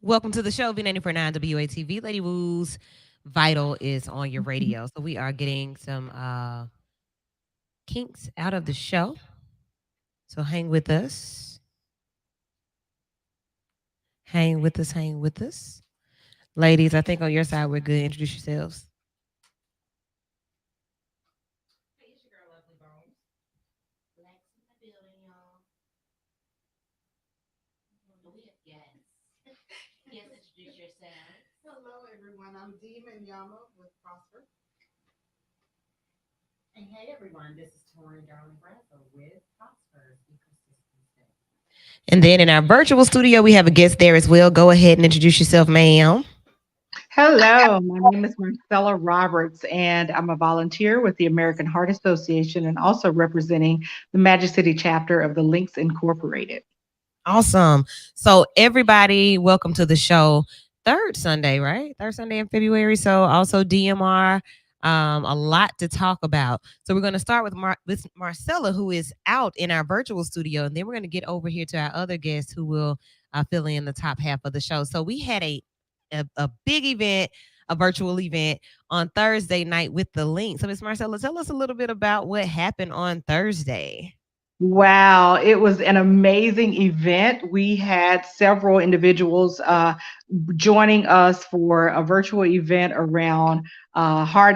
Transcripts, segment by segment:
Welcome to the show, V949 WATV. Lady Woo's Vital is on your radio. So we are getting some kinks out of the show. So hang with us. Hang with us. Hang with us. Ladies, I think on your side we're good. Introduce yourselves. Hello, everyone. I'm Demon Yama with Prosper. And hey everyone, this is Tori Darling Bradford with Prosper's Ecosystem. And then in our virtual studio, we have a guest there as well. Go ahead and introduce yourself, ma'am. Hello, my name is Marcella Roberts, and I'm a volunteer with the American Heart Association and also representing the Magic City chapter of the Links Incorporated. Awesome. So everybody, welcome to the show. Third Sunday, right? Third Sunday in February. So also DMR. A lot to talk about. So we're going to start with Marcella, who is out in our virtual studio, and then we're going to get over here to our other guests who will fill in the top half of the show. So we had a big event, a virtual event on Thursday night with the link. So Miss Marcella, tell us a little bit about what happened on Thursday. Wow, it was an amazing event. We had several individuals joining us for a virtual event around heart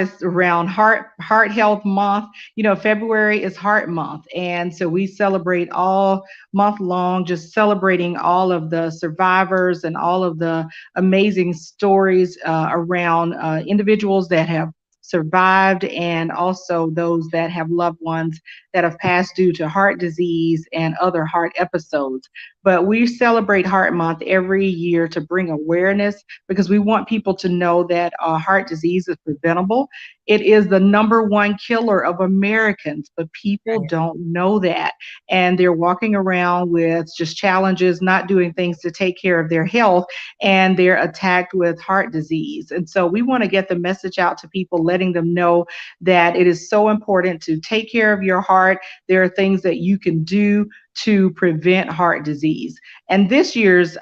health month. You know, February is Heart Month, and so we celebrate all month long, just celebrating all of the survivors and all of the amazing stories around individuals that have survived and also those that have loved ones that have passed due to heart disease and other heart episodes. But we celebrate Heart Month every year to bring awareness because we want people to know that heart disease is preventable. It is the number one killer of Americans, but people don't know that. And they're walking around with just challenges, not doing things to take care of their health, and they're attacked with heart disease. And so we want to get the message out to people, letting them know that it is so important to take care of your heart. There are things that you can do to prevent heart disease. And this year's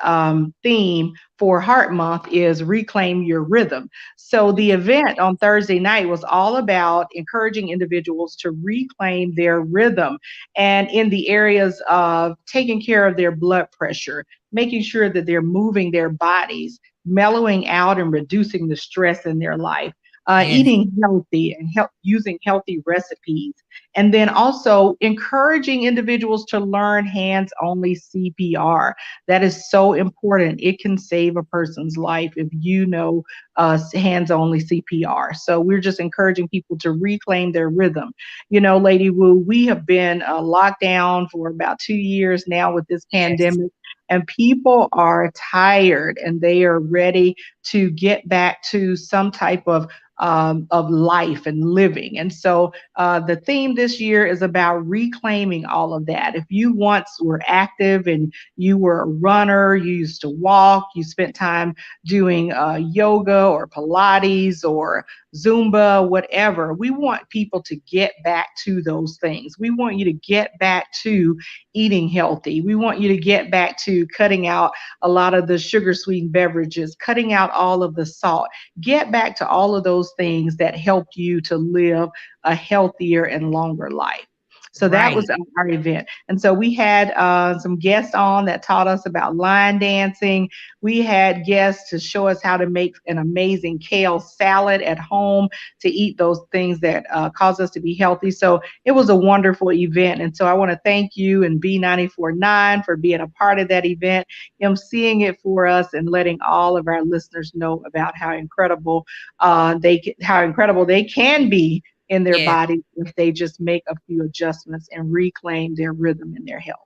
theme for Heart Month is Reclaim Your Rhythm. So the event on Thursday night was all about encouraging individuals to reclaim their rhythm and in the areas of taking care of their blood pressure, making sure that they're moving their bodies, mellowing out and reducing the stress in their life. Yes. Eating healthy and using healthy recipes, and then also encouraging individuals to learn hands only CPR. That is so important. It can save a person's life if you know hands only CPR. So we're just encouraging people to reclaim their rhythm. You know, Lady Wu, we have been locked down for about 2 years now with this Yes. pandemic. And people are tired and they are ready to get back to some type of life and living. And so the theme this year is about reclaiming all of that. If you once were active and you were a runner, you used to walk, you spent time doing yoga or Pilates or Zumba, whatever, we want people to get back to those things. We want you to get back to eating healthy. We want you to get back to cutting out a lot of the sugar sweetened beverages, cutting out all of the salt. Get back to all of those things that helped you to live a healthier and longer life. So that Right. was our event. And so we had some guests on that taught us about line dancing. We had guests to show us how to make an amazing kale salad at home to eat those things that cause us to be healthy. So it was a wonderful event. And so I want to thank you and B949 for being a part of that event, emceeing it for us and letting all of our listeners know about how incredible they can be in their Yes. body if they just make a few adjustments and reclaim their rhythm and their health.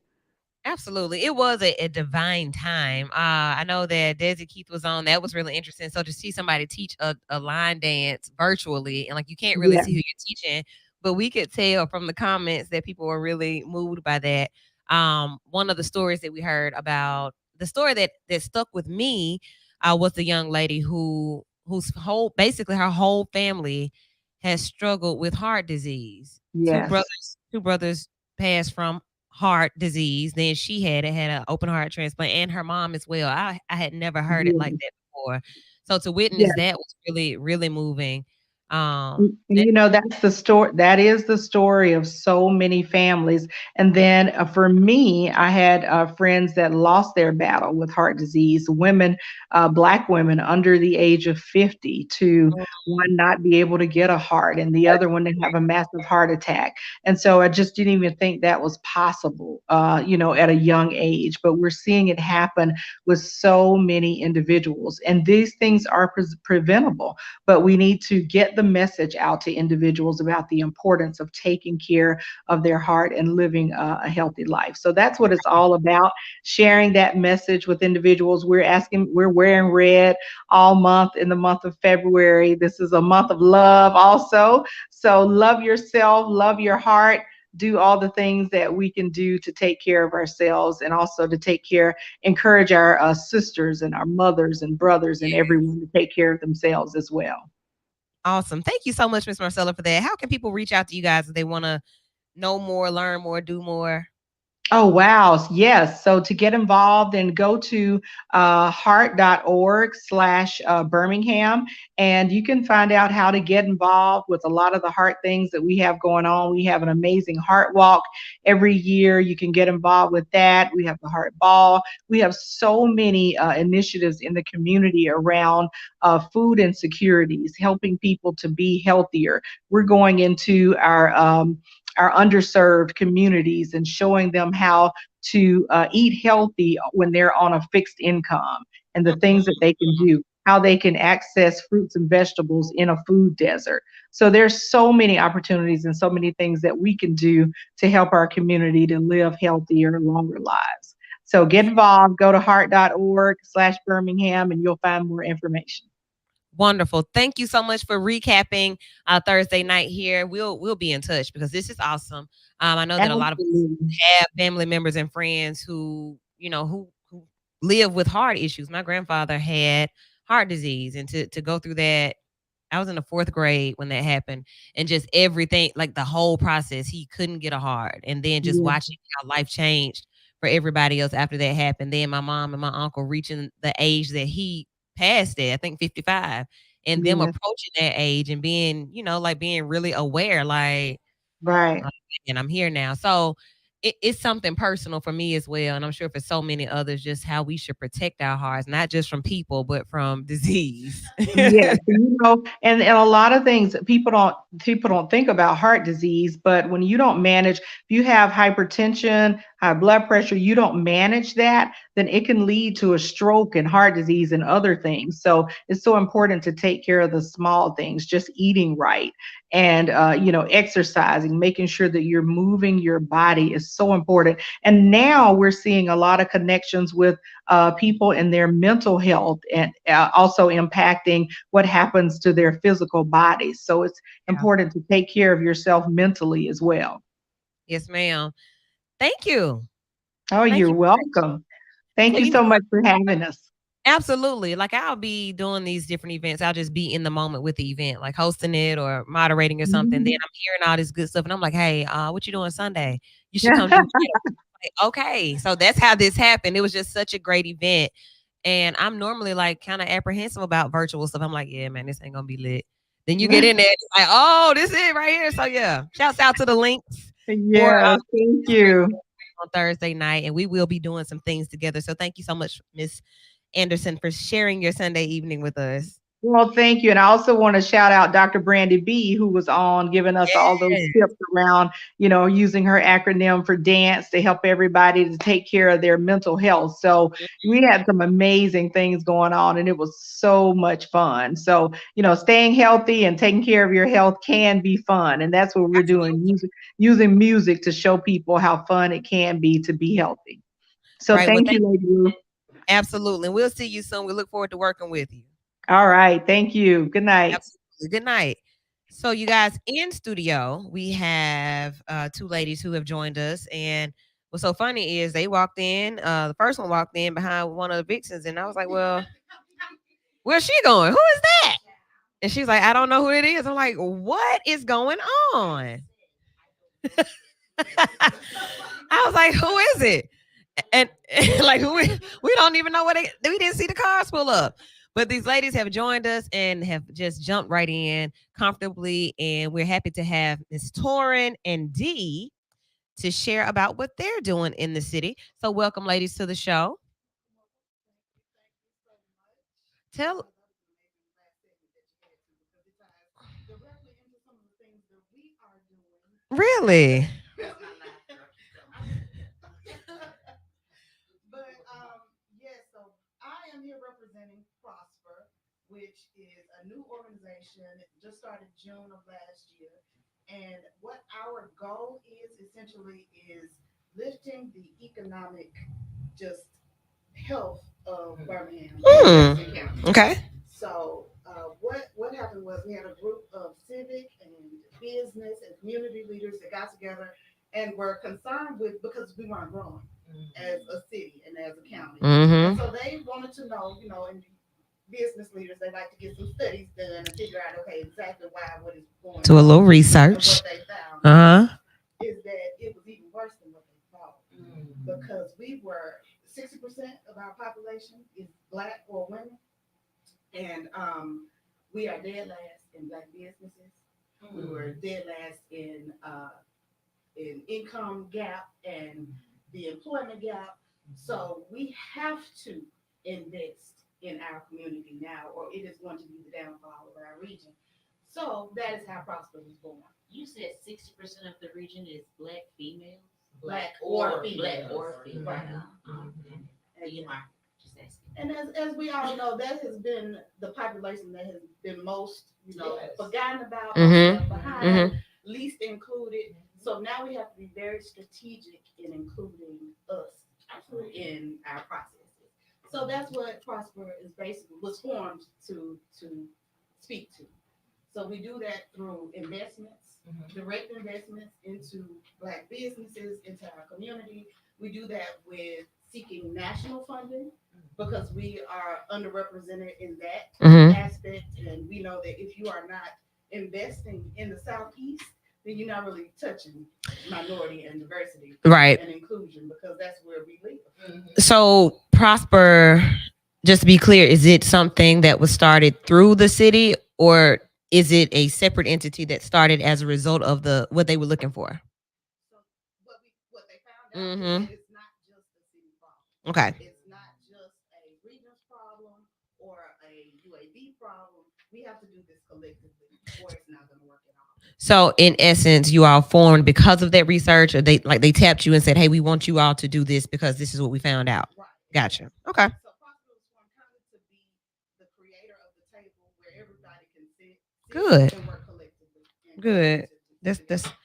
Absolutely. It was a divine time. I know that Desi Keith was on. That was really interesting. So to see somebody teach a line dance virtually, and like you can't really Yeah. see who you're teaching, but we could tell from the comments that people were really moved by that. One of the stories that we heard about, the story that stuck with me was the young lady whose whole basically her whole family has struggled with heart disease. Yes. Two brothers passed from heart disease. Then she had an open heart transplant, and her mom as well. I had never heard it like Yeah. that before. So to witness that was really really moving. And That's the story. That is the story of so many families. And then for me, I had friends that lost their battle with heart disease, women, Black women under the age of 50, to one not be able to get a heart and the other one to have a massive heart attack. And so I just didn't even think that was possible, at a young age. But we're seeing it happen with so many individuals. And these things are preventable, but we need to get the message out to individuals about the importance of taking care of their heart and living a healthy life. So that's what it's all about, sharing that message with individuals. We're wearing red all month in the month of February. This is a month of love also. So love yourself, love your heart, do all the things that we can do to take care of ourselves, and also to encourage our sisters and our mothers and brothers and everyone to take care of themselves as well. awesome. Thank you so much, Miss Marcella, for that. How can people reach out to you guys if they want to know more, learn more, do more? Oh, wow. Yes. So to get involved, and go to heart.org/Birmingham, and you can find out how to get involved with a lot of the heart things that we have going on. We have an amazing heart walk every year. You can get involved with that. We have the heart ball. We have so many initiatives in the community around food insecurities, helping people to be healthier. We're going into our underserved communities and showing them how to eat healthy when they're on a fixed income, and the things that they can do, how they can access fruits and vegetables in a food desert. So there's so many opportunities and so many things that we can do to help our community to live healthier, longer lives. So get involved, go to heart.org/Birmingham, and you'll find more information. Wonderful. Thank you so much for recapping Thursday night here. We'll be in touch because this is awesome. I know that a lot of us Absolutely. have family members and friends who who live with heart issues. My grandfather had heart disease, and to go through that, I was in the fourth grade when that happened, and just everything, like the whole process, he couldn't get a heart, and then just Yeah. watching how life changed for everybody else after that happened. Then my mom and my uncle reaching the age that he passed at, I think 55, and them Yes. approaching that age and being, like being really aware, Right. like, and I'm here now. So it's something personal for me as well. And I'm sure for so many others, just how we should protect our hearts, not just from people, but from disease. Yes, and a lot of things that people don't think about heart disease, but when you don't manage, if you have hypertension, high blood pressure, you don't manage that, then it can lead to a stroke and heart disease and other things. So it's so important to take care of the small things, just eating right, and exercising, making sure that you're moving your body is so important. And now we're seeing a lot of connections with people and their mental health, and also impacting what happens to their physical bodies. So it's Yeah. important to take care of yourself mentally as well. Yes, ma'am. Thank you. Oh, Thank you're you. welcome. So, Thank you so much for having us. absolutely. Like I'll be doing these different events. I'll just be in the moment with the event, like hosting it or moderating or something. Then Mhm. I'm hearing all this good stuff, and I'm like, "Hey, what you doing Sunday? You should come do it." Like, okay, so that's how this happened. It was just such a great event, and I'm normally like kind of apprehensive about virtual stuff. I'm like, "Yeah, man, this ain't gonna be lit." Then you get in there, it's like, "Oh, this is it right here." So yeah, shouts out to the links for Yes, thank this great you. on Thursday night, and we will be doing some things together. So thank you so much, Miss Anderson, for sharing your Sunday evening with us. Well, thank you. And I also want to shout out Dr. Brandy B, who was on giving us all those Yes. tips around, using her acronym for dance to help everybody to take care of their mental health. So we had some amazing things going on, and it was so much fun. So, staying healthy and taking care of your health can be fun. And that's what we're doing, Absolutely. using music to show people how fun it can be to be healthy. So Right. Well, thank you, Lady Wu. absolutely. And we'll see you soon. We look forward to working with you. All right. Thank you. Good night. Absolutely. Good night. So, you guys, in studio, we have two ladies who have joined us. And what's so funny is they walked in. The first one walked in behind one of the Vixens. And I was like, well, where's she going? Who is that? And she's like, I don't know who it is. I'm like, what is going on? I was like, who is it? And like we don't even know what we didn't see the cars pull up. But these ladies have joined us and have just jumped right in comfortably. And we're happy to have Miss Torin and Dee to share about what they're doing in the city. So welcome, ladies, to the show. Tell directly into some of the things that we are doing. really. But yes, so I am here representing Prosper, which is a new organization. It just started June of last year. And what our goal is essentially is lifting the economic just health of Birmingham and Hmm. Jackson County. Okay. So what happened was we had a group of civic and business and community leaders that got together and were concerned with because we weren't growing as a city and as a county. And Mm-hmm. so they wanted to know, and business leaders they like to get some studies done and figure out okay exactly why what is going Do a little on. And research. what they found Uh huh. is that it was even worse than what they thought because we were 60% of our population is black or women and we are dead last in black businesses. We were dead last in income gap and the employment gap. So we have to invest in our community now, or it is going to be the downfall of our region. So that is how Prosper was born. You said 60% of the region is black females? Black or Black females. or female. Right. And you are just asking. And as we all know, that has been the population that has been most, Yes. forgotten about, Mhm. left behind, Mhm. least included. So now we have to be very strategic in including us in our processes. So that's what Prosper is basically was formed to speak to. So we do that through investments, direct investments into black businesses, into our community. We do that with seeking national funding because we are underrepresented in that Mhm. aspect. And we know that if you are not investing in the Southeast, then you're not really touching minority and diversity Right. and inclusion because that's where we live. So Prosper, just to be clear, is it something that was started through the city, or is it a separate entity that started as a result of the what they were looking for? So what they found out is Mm-hmm. that it's not just a city problem. Okay. It's not just a regions problem or a UAB problem. We have to do this collectively, or it's not going to work at all. So in essence, you all formed because of that research, or they tapped you and said, "Hey, we want you all to do this because this is what we found out." Right. Gotcha. Okay. So Prosper was formed kind of to be the creator of the table where everybody can sit Good. and work collectively. And Good. to That's together. that's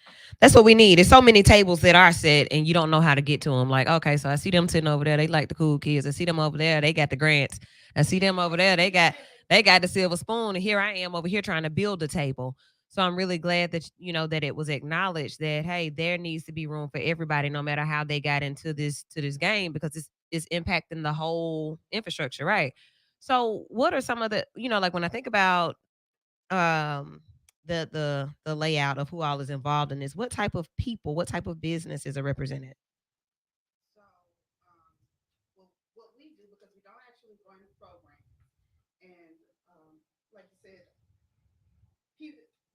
that's what we need. There's so many tables that are set, and you don't know how to get to them. Like, okay, so I see them sitting over there. They like the cool kids. I see them over there. They got the grants. I see them over there. They got the silver spoon, and here I am over here trying to build a table. So I'm really glad that that it was acknowledged that hey, there needs to be room for everybody, no matter how they got into this game, because it's impacting the whole infrastructure, right? So what are some of the like when I think about um the layout of who all is involved in this, what type of people, what type of businesses are represented? So, well, what we do because we don't actually run programs, and like you said,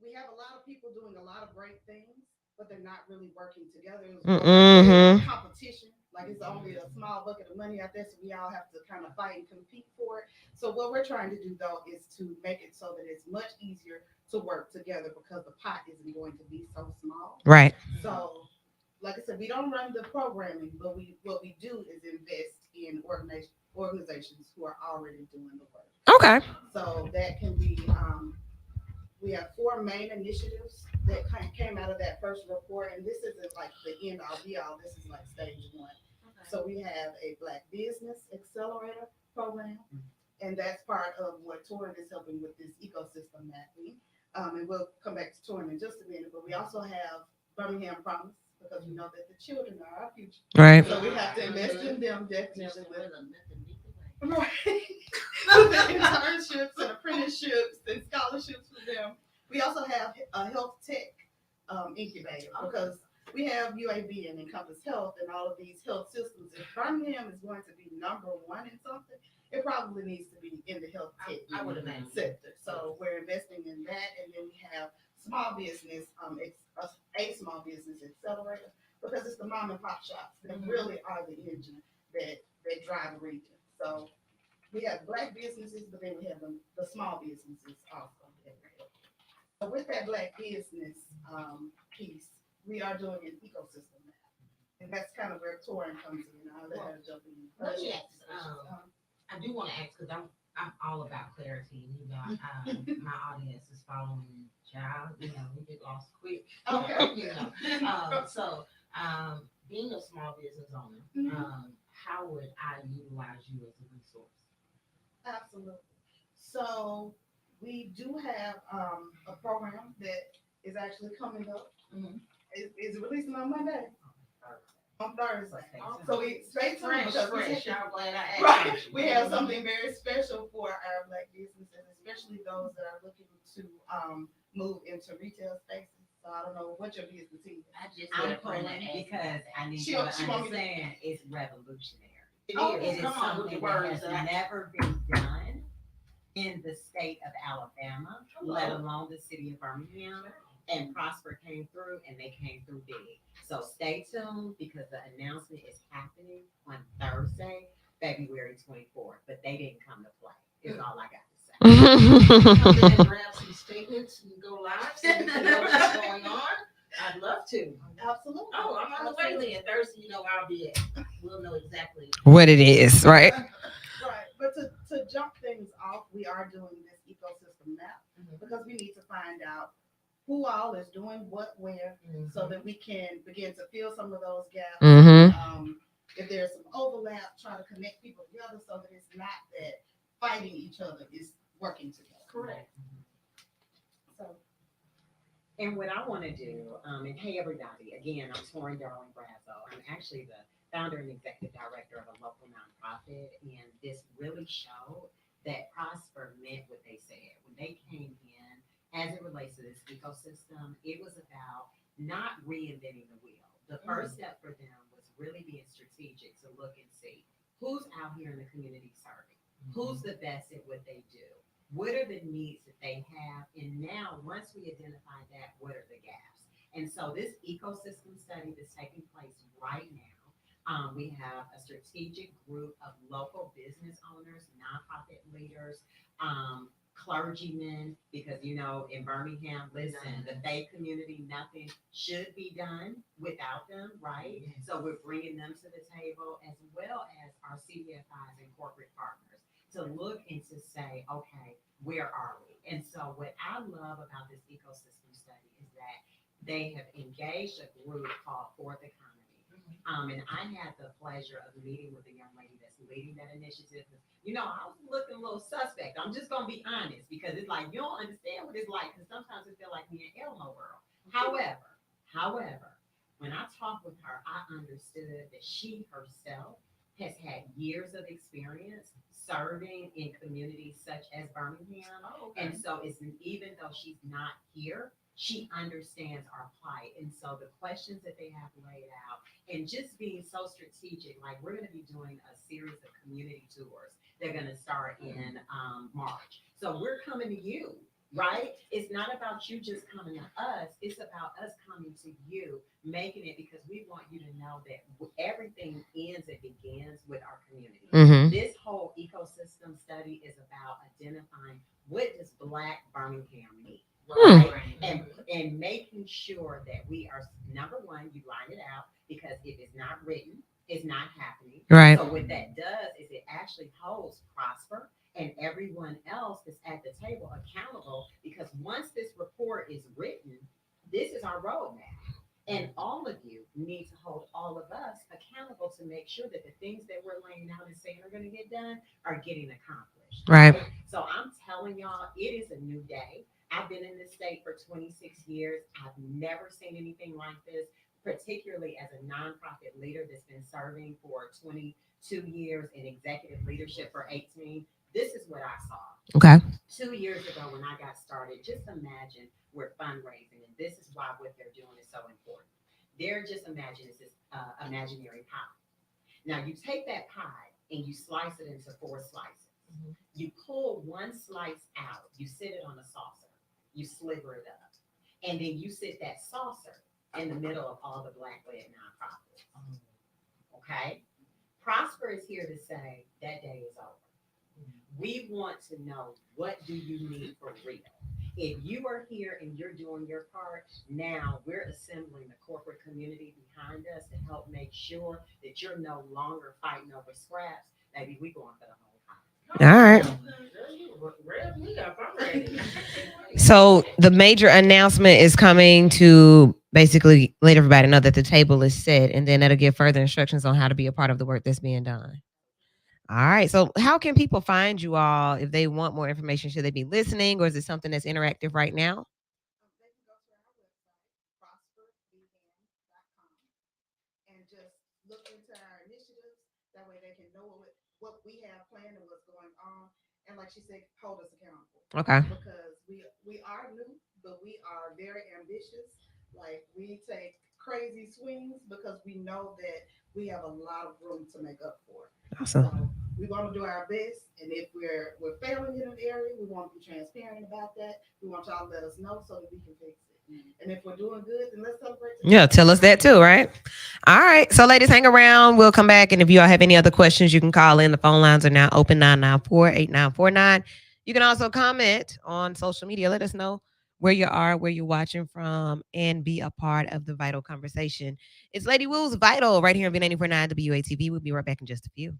we have a lot of people doing a lot of great things, but they're not really working together. It's more like Mm-hmm. a competition. Like it's only a small bucket of money out there, so we all have to kind of fight and compete for it. So what we're trying to do though is to make it so that it's much easier to work together because the pot isn't going to be so small. Right. So, like I said, we don't run the programming, but we what we do is invest in organizations who are already doing the work. Okay. So that can be we have four main initiatives that came out of that first report, and this isn't like the end all be all. This is like stage one. Okay. So we have a Black Business Accelerator program, and that's part of what Torrin is helping with this ecosystem mapping. And we'll come back to Torrin in just a minute, but we also have Birmingham Promise because we know that the children are our future. Right. So we have to invest in them definitely. Right. With the internships and apprenticeships and scholarships for them. We also have a health tech incubator because we have UAB and Encompass Health and all of these health systems. If Birmingham is going to be number one in something, it probably needs to be in the health tech I would imagine. sector. So we're investing in that, and then we have small business, a small business accelerator, because it's the mom and pop shops that really are the engine that drive the region. So we have Black businesses, but then we have the small businesses also. So with that Black business piece, we are doing an ecosystem now. And that's kind of where touring comes in. I'll let her jump in. Let me ask, I do want to ask because I'm all about clarity. You know, my audience is following child. You know, we get lost quick. Okay. You know, so being a small business owner, how would I utilize you as a resource? Absolutely. So we do have a program that is actually coming up. It's releasing on Monday. On Thursday. So we stay tuned because I'm glad I asked. right, we have something very special for our Black businesses, especially those that are looking to move into retail spaces. So I don't know what your business is. I'm pulling because I need She to want me to- understand it's revolutionary. Oh, It is Come on with the something that words has that I never been done in the state of Alabama, let alone the city of Birmingham. And Prosper came through and they came through big. So stay tuned because the announcement is happening on Thursday, February 24th. But they didn't come to play. Is all I got to say. Come in and grab some statements and go live, so we can know what's going on. I'd love to. Absolutely. Oh, I'm on the way then. Thursday, you know where I'll be at. We'll know exactly. What it is, right? Right. But to jump things off, we are doing this ecosystem map because we need to find out who all is doing what where so that we can begin to fill some of those gaps. If there's some overlap, try to connect people together so that it's not that fighting each other, is working together. Correct. So And what I want to do, and hey everybody, again, I'm Torin Darling Brazo. I'm actually the founder and executive director of a local nonprofit, and this really showed that Prosper meant what they said. When they came in, as it relates to this ecosystem, it was about not reinventing the wheel. The first step for them was really being strategic to look and see who's out here in the community serving, who's the best at what they do, what are the needs that they have, and now once we identify that, what are the gaps? And so this ecosystem study that's taking place right now, we have a strategic group of local business owners, nonprofit leaders, clergymen, because you know in Birmingham, listen, the faith community, nothing should be done without them, right? So we're bringing them to the table as well as our CDFIs and corporate partners to look and to say, okay, where are we? And so what I love about this ecosystem study is that they have engaged a group called Fourth Economy. And I had the pleasure of meeting with the young lady that's leading that initiative. You know, I was looking a little suspect. I'm just gonna be honest because it's like you don't understand what it's like because sometimes it feel like we in Elmo world. However, when I talked with her, I understood that she herself has had years of experience serving in communities such as Birmingham. And so it's even though she's not here, she understands our plight. And so the questions that they have laid out and just being so strategic, like we're going to be doing a series of community tours. They're going to start in March. So we're coming to you, right? It's not about you just coming to us. It's about us coming to you, making it because we want you to know that everything ends and begins with our community. This whole ecosystem study is about identifying what does Black Birmingham need. Right? And making sure that we are, number one, you line it out because if it's not written, it's not happening. Right. So what that does is it actually holds Prosper and everyone else that's at the table accountable because once this report is written, this is our roadmap. And all of you need to hold all of us accountable to make sure that the things that we're laying out and saying are going to get done are getting accomplished. Right. So I'm telling y'all, it is a new day. I've been in this state for 26 years. I've never seen anything like this, particularly as a nonprofit leader that's been serving for 22 years in executive leadership for 18. This is what I saw. Okay. 2 years ago when I got started, just imagine we're fundraising, and this is why what they're doing is so important. They're just imagine it's this imaginary pie. Now you take that pie and you slice it into four slices. Mhm. You pull one slice out, you sit it on a saucer, you sliver it up, and then you sit that saucer in the middle of all the Black led nonprofits. Okay? Prosper is here to say that day is over. We want to know, what do you need for real? If you are here and you're doing your part, now we're assembling the corporate community behind us to help make sure that you're no longer fighting over scraps. Maybe we going for the whole All right. Girl, you rev me up. I'm ready. So the major announcement is coming to basically let everybody know that the table is set, and then that'll give further instructions on how to be a part of the work that's being done. All right. So how can people find you all if they want more information? Should they be listening, or is it something that's interactive right now? They can go to our website, prospervegans.com, and just look into our initiatives. That way they can know what we have planned and what's going on. And like she said, hold us accountable Okay. because we are new, but we are very ambitious. Like we take crazy swings because we know that we have a lot of room to make up for. Awesome. So we want to do our best, and if we're failing in an area, we want to be transparent about that. We want y'all to let us know so that we can fix it. And if we're doing good, then let's celebrate Yeah, together. tell us that too, right? All right. So, ladies, hang around. We'll come back. And if you all have any other questions, you can call in. The phone lines are now open 994-8949. You can also comment on social media. Let us know where you are, where you're watching from, and be a part of the vital conversation. It's Lady Woo's Vital right here on V949 WATV. We'll be right back in just a few.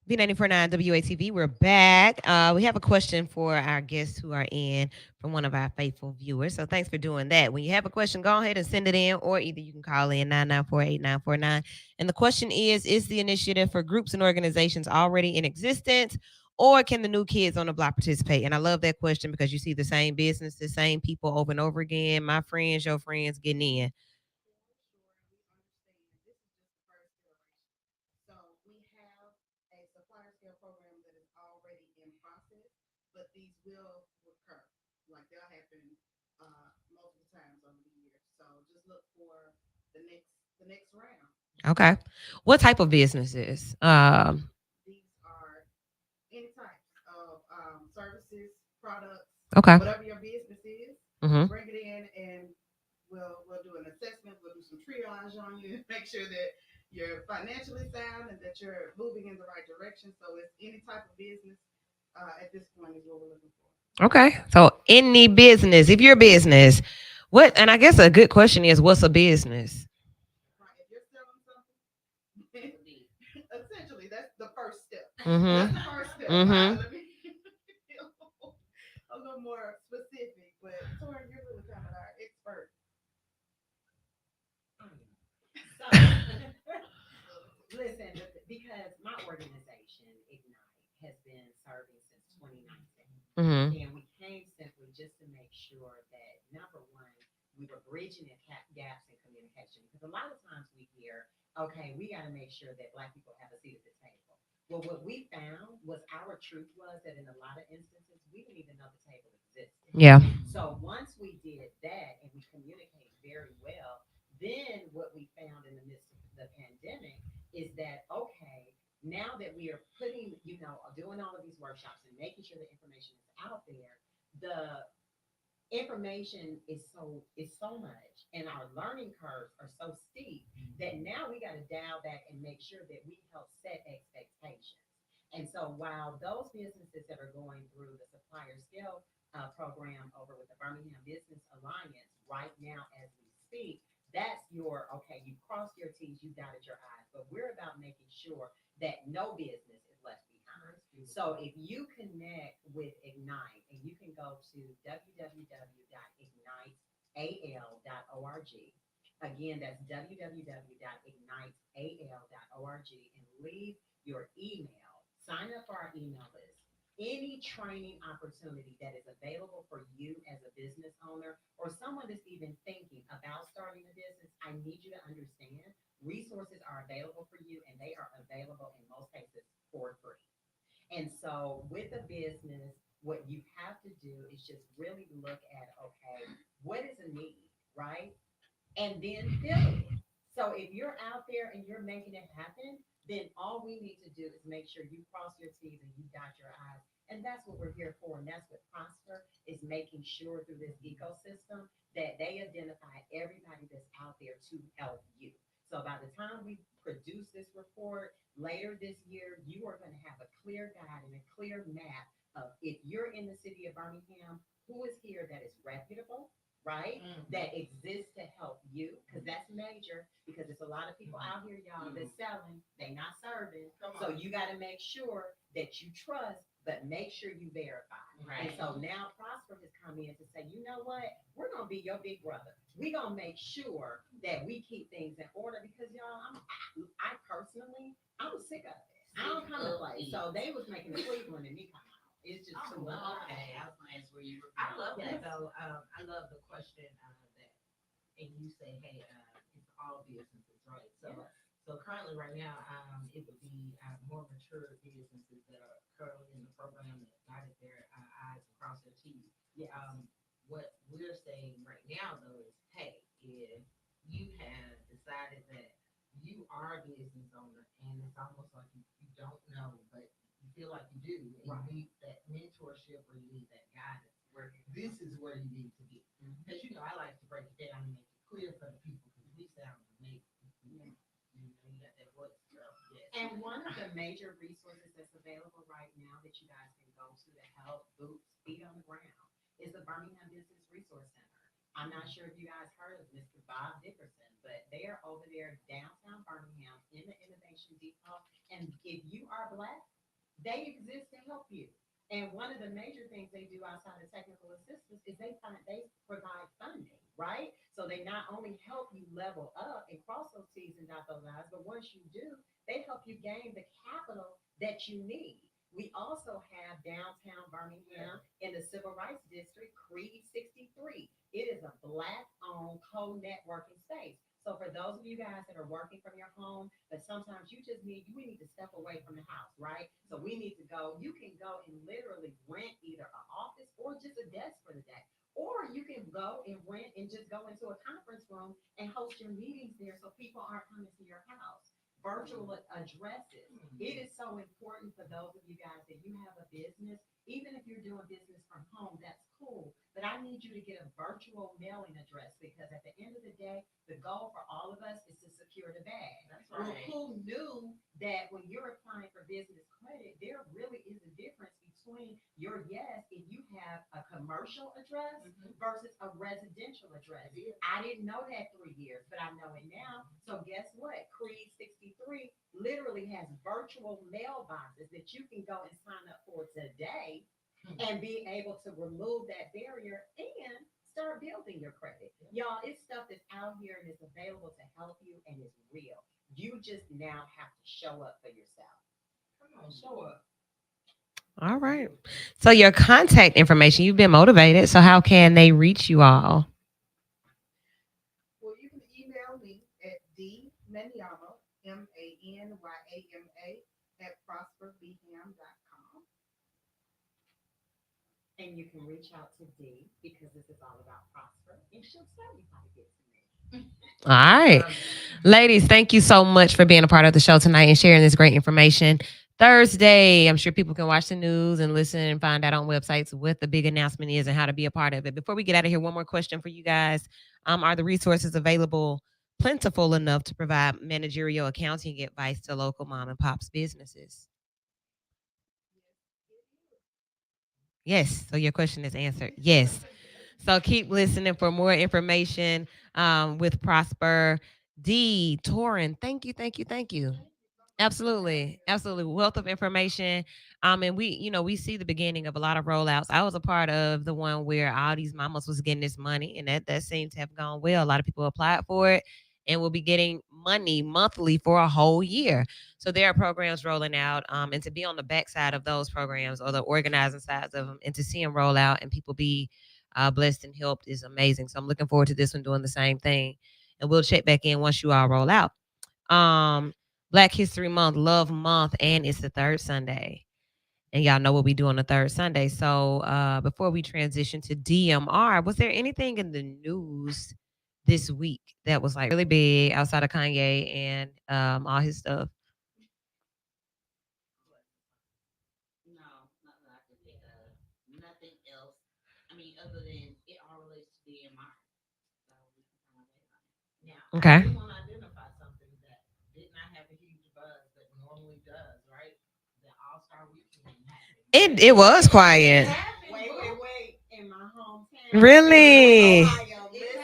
V949 WATV, we're back. We have a question for our guests who are in from one of our faithful viewers. So thanks for doing that. When you have a question, go ahead and send it in, or either you can call in 994-8949. And the question is the initiative for groups and organizations already in existence, or can the new kids on the block participate? And I love that question because you see the same business, the same people over and over again. My friends, your friends getting in. So we have a supplier scale program that is already in process, but these will recur. Like they'll happen multiple times over the year. So just look for the next round. Okay. What type of businesses? These are any types of services, products, Okay. whatever your business is. Mm-hmm. Bring it in, and we'll do an assessment. We'll do some triage on you, make sure that you're financially sound and that you're moving in the right direction. So it's any type of business at this point is what we're looking for. Okay. So any business, if you're a business, what and I guess a good question is what's a business? Right? If you're selling something, essentially that's the first step. Mm-hmm. That's the first step. Mm-hmm. Let me be a little more specific, but Tori, you're really kind of our expert. So, listen, because my organization, Ignite, has been serving since 2019. Mm-hmm. And we came simply just to make sure that, number one, we were bridging the gaps in communication. Because a lot of times we hear, okay, we got to make sure that Black people have a seat at the table. Well, what we found was our truth was that in a lot of instances, we didn't even know the table existed. Yeah. So once we did that and we communicated very well, then what we found in the midst of the pandemic is that, okay, now that we are putting, doing all of these workshops and making sure the information is out there, the information is so much and our learning curves are so steep that now we got to dial back and make sure that we help set expectations. And so while those businesses that are going through the supplier scale program over with the Birmingham Business Alliance right now as we speak, that's your okay, you crossed your T's, you dotted your I's, but we're about making sure that no business is left behind. So if you connect with Ignite and you can go to www.igniteal.org. Again, that's www.igniteal.org and leave your email. Sign up for our email list. Any training opportunity that is available for you as a business owner or someone that's even thinking about starting a business, I need you to understand resources are available for you and they are available in most cases for free. And so with a business, what you have to do is just really look at, okay, what is a need, right? And then fill it. So if you're out there and you're making it happen, then all we need to do is make sure you cross your T's and you dot your I's. And that's what we're here for. And that's what Prosper is making sure through this ecosystem that they identify everybody that's out there to help you. So by the time we produce this report later this year, you are going to have a clear guide and a clear map of if you're in the city of Birmingham, who is here that is reputable, right? That exists to help you, because that's major. Because there's a lot of people out here, y'all, that's selling, they not serving. So you got to make sure that you trust, but make sure you verify. Right. And so now Prosper has come in to say, you know what? We're gonna be your big brother. We're gonna make sure that we keep things in order because y'all, I personally, I'm sick of it. I don't come to play. So they was making the Cleveland and me come out. It's just too much. Okay, I was gonna ask where you were. I love that though. I love the question that, and you say, hey, it's all businesses, right? So currently, right now, it would be more mature businesses that are currently in the program that dotted their I's and crossed their T's. Yeah. What we're saying right now, though, is, hey, if you have decided that you are a business owner and it's almost like you don't know, but you feel like you do, and Right. you need that mentorship or you need that guidance, where this is where you need to be. Because, I like to break it down and make it clear for the people because we sound amazing. You got that voice, girl. Yes. And one of the major resources that's available right now that you guys can go to help boots feet on the ground is the Birmingham Business Resource Center. I'm not sure if you guys heard of Mr. Bob Dickerson, but they are over there downtown Birmingham in the Innovation Depot. And if you are Black, they exist to help you. And one of the major things they do outside of technical assistance is they provide funding, right? So they not only help you level up and cross those T's and dot those I's, but once you do, they help you gain the capital that you need. We also have downtown Birmingham in the Civil Rights District, Creed 63. It is a Black-owned co-networking space. So for those of you guys that are working from your home, but sometimes you just we need to step away from the house, right? So we need to go. You can go and literally rent either an office or just a desk for the day. Or you can go and rent and just go into a conference room and host your meetings there so people aren't coming to your house. Virtual addresses. It is so important for those of you guys that you have a business, even if you're doing business from home, that's cool. But I need you to get a virtual mailing address because at the end of the day, the goal for all of us is to secure the bag. That's right. Well, who knew that when you're applying for business credit, there really is a difference between your yes if you have a commercial address versus a residential address. I didn't know that 3 years, but I know it now. So guess what? Creed 63 literally has virtual mailboxes that you can go and sign up for today and be able to remove that barrier and start building your credit. Y'all, it's stuff that's out here and it's available to help you and it's real. You just now have to show up for yourself. Come on, show up. All right. So your contact information, you've been motivated. So how can they reach you all? Well, you can email me at dmanyama, MANYAMA, at prosperbham.com. And you can reach out to D because this is all about Prosper, and she'll tell you how to get to me. All right. Ladies, thank you so much for being a part of the show tonight and sharing this great information. Thursday, I'm sure people can watch the news and listen and find out on websites what the big announcement is and how to be a part of it. Before we get out of here, one more question for you guys. Are the resources available plentiful enough to provide managerial accounting advice to local mom and pops businesses? Yes. So your question is answered. Yes. So keep listening for more information with Prosper. D. Torin, thank you, thank you, thank you. Absolutely, absolutely. Wealth of information. And we see the beginning of a lot of rollouts. I was a part of the one where all these mamas was getting this money, and that seems to have gone well. A lot of people applied for it and will be getting money monthly for a whole year. So there are programs rolling out, and to be on the backside of those programs or the organizing sides of them, and to see them roll out and people be blessed and helped is amazing. So I'm looking forward to this one doing the same thing, and we'll check back in once you all roll out. Um, Black History Month, Love Month, and it's the third Sunday. And y'all know what we do on the third Sunday. So before we transition to DMR, was there anything in the news this week that was like really big outside of Kanye and all his stuff? No, nothing I can think of. Nothing else. I mean, other than it all relates to DMI. So we can kind of wait on it. Now, Okay. I do want to identify something that did not have a huge buzz that normally does, right? The All Star Weekend happened. It was It quiet. happened. Wait. In my hometown. Really? Ohio, listen.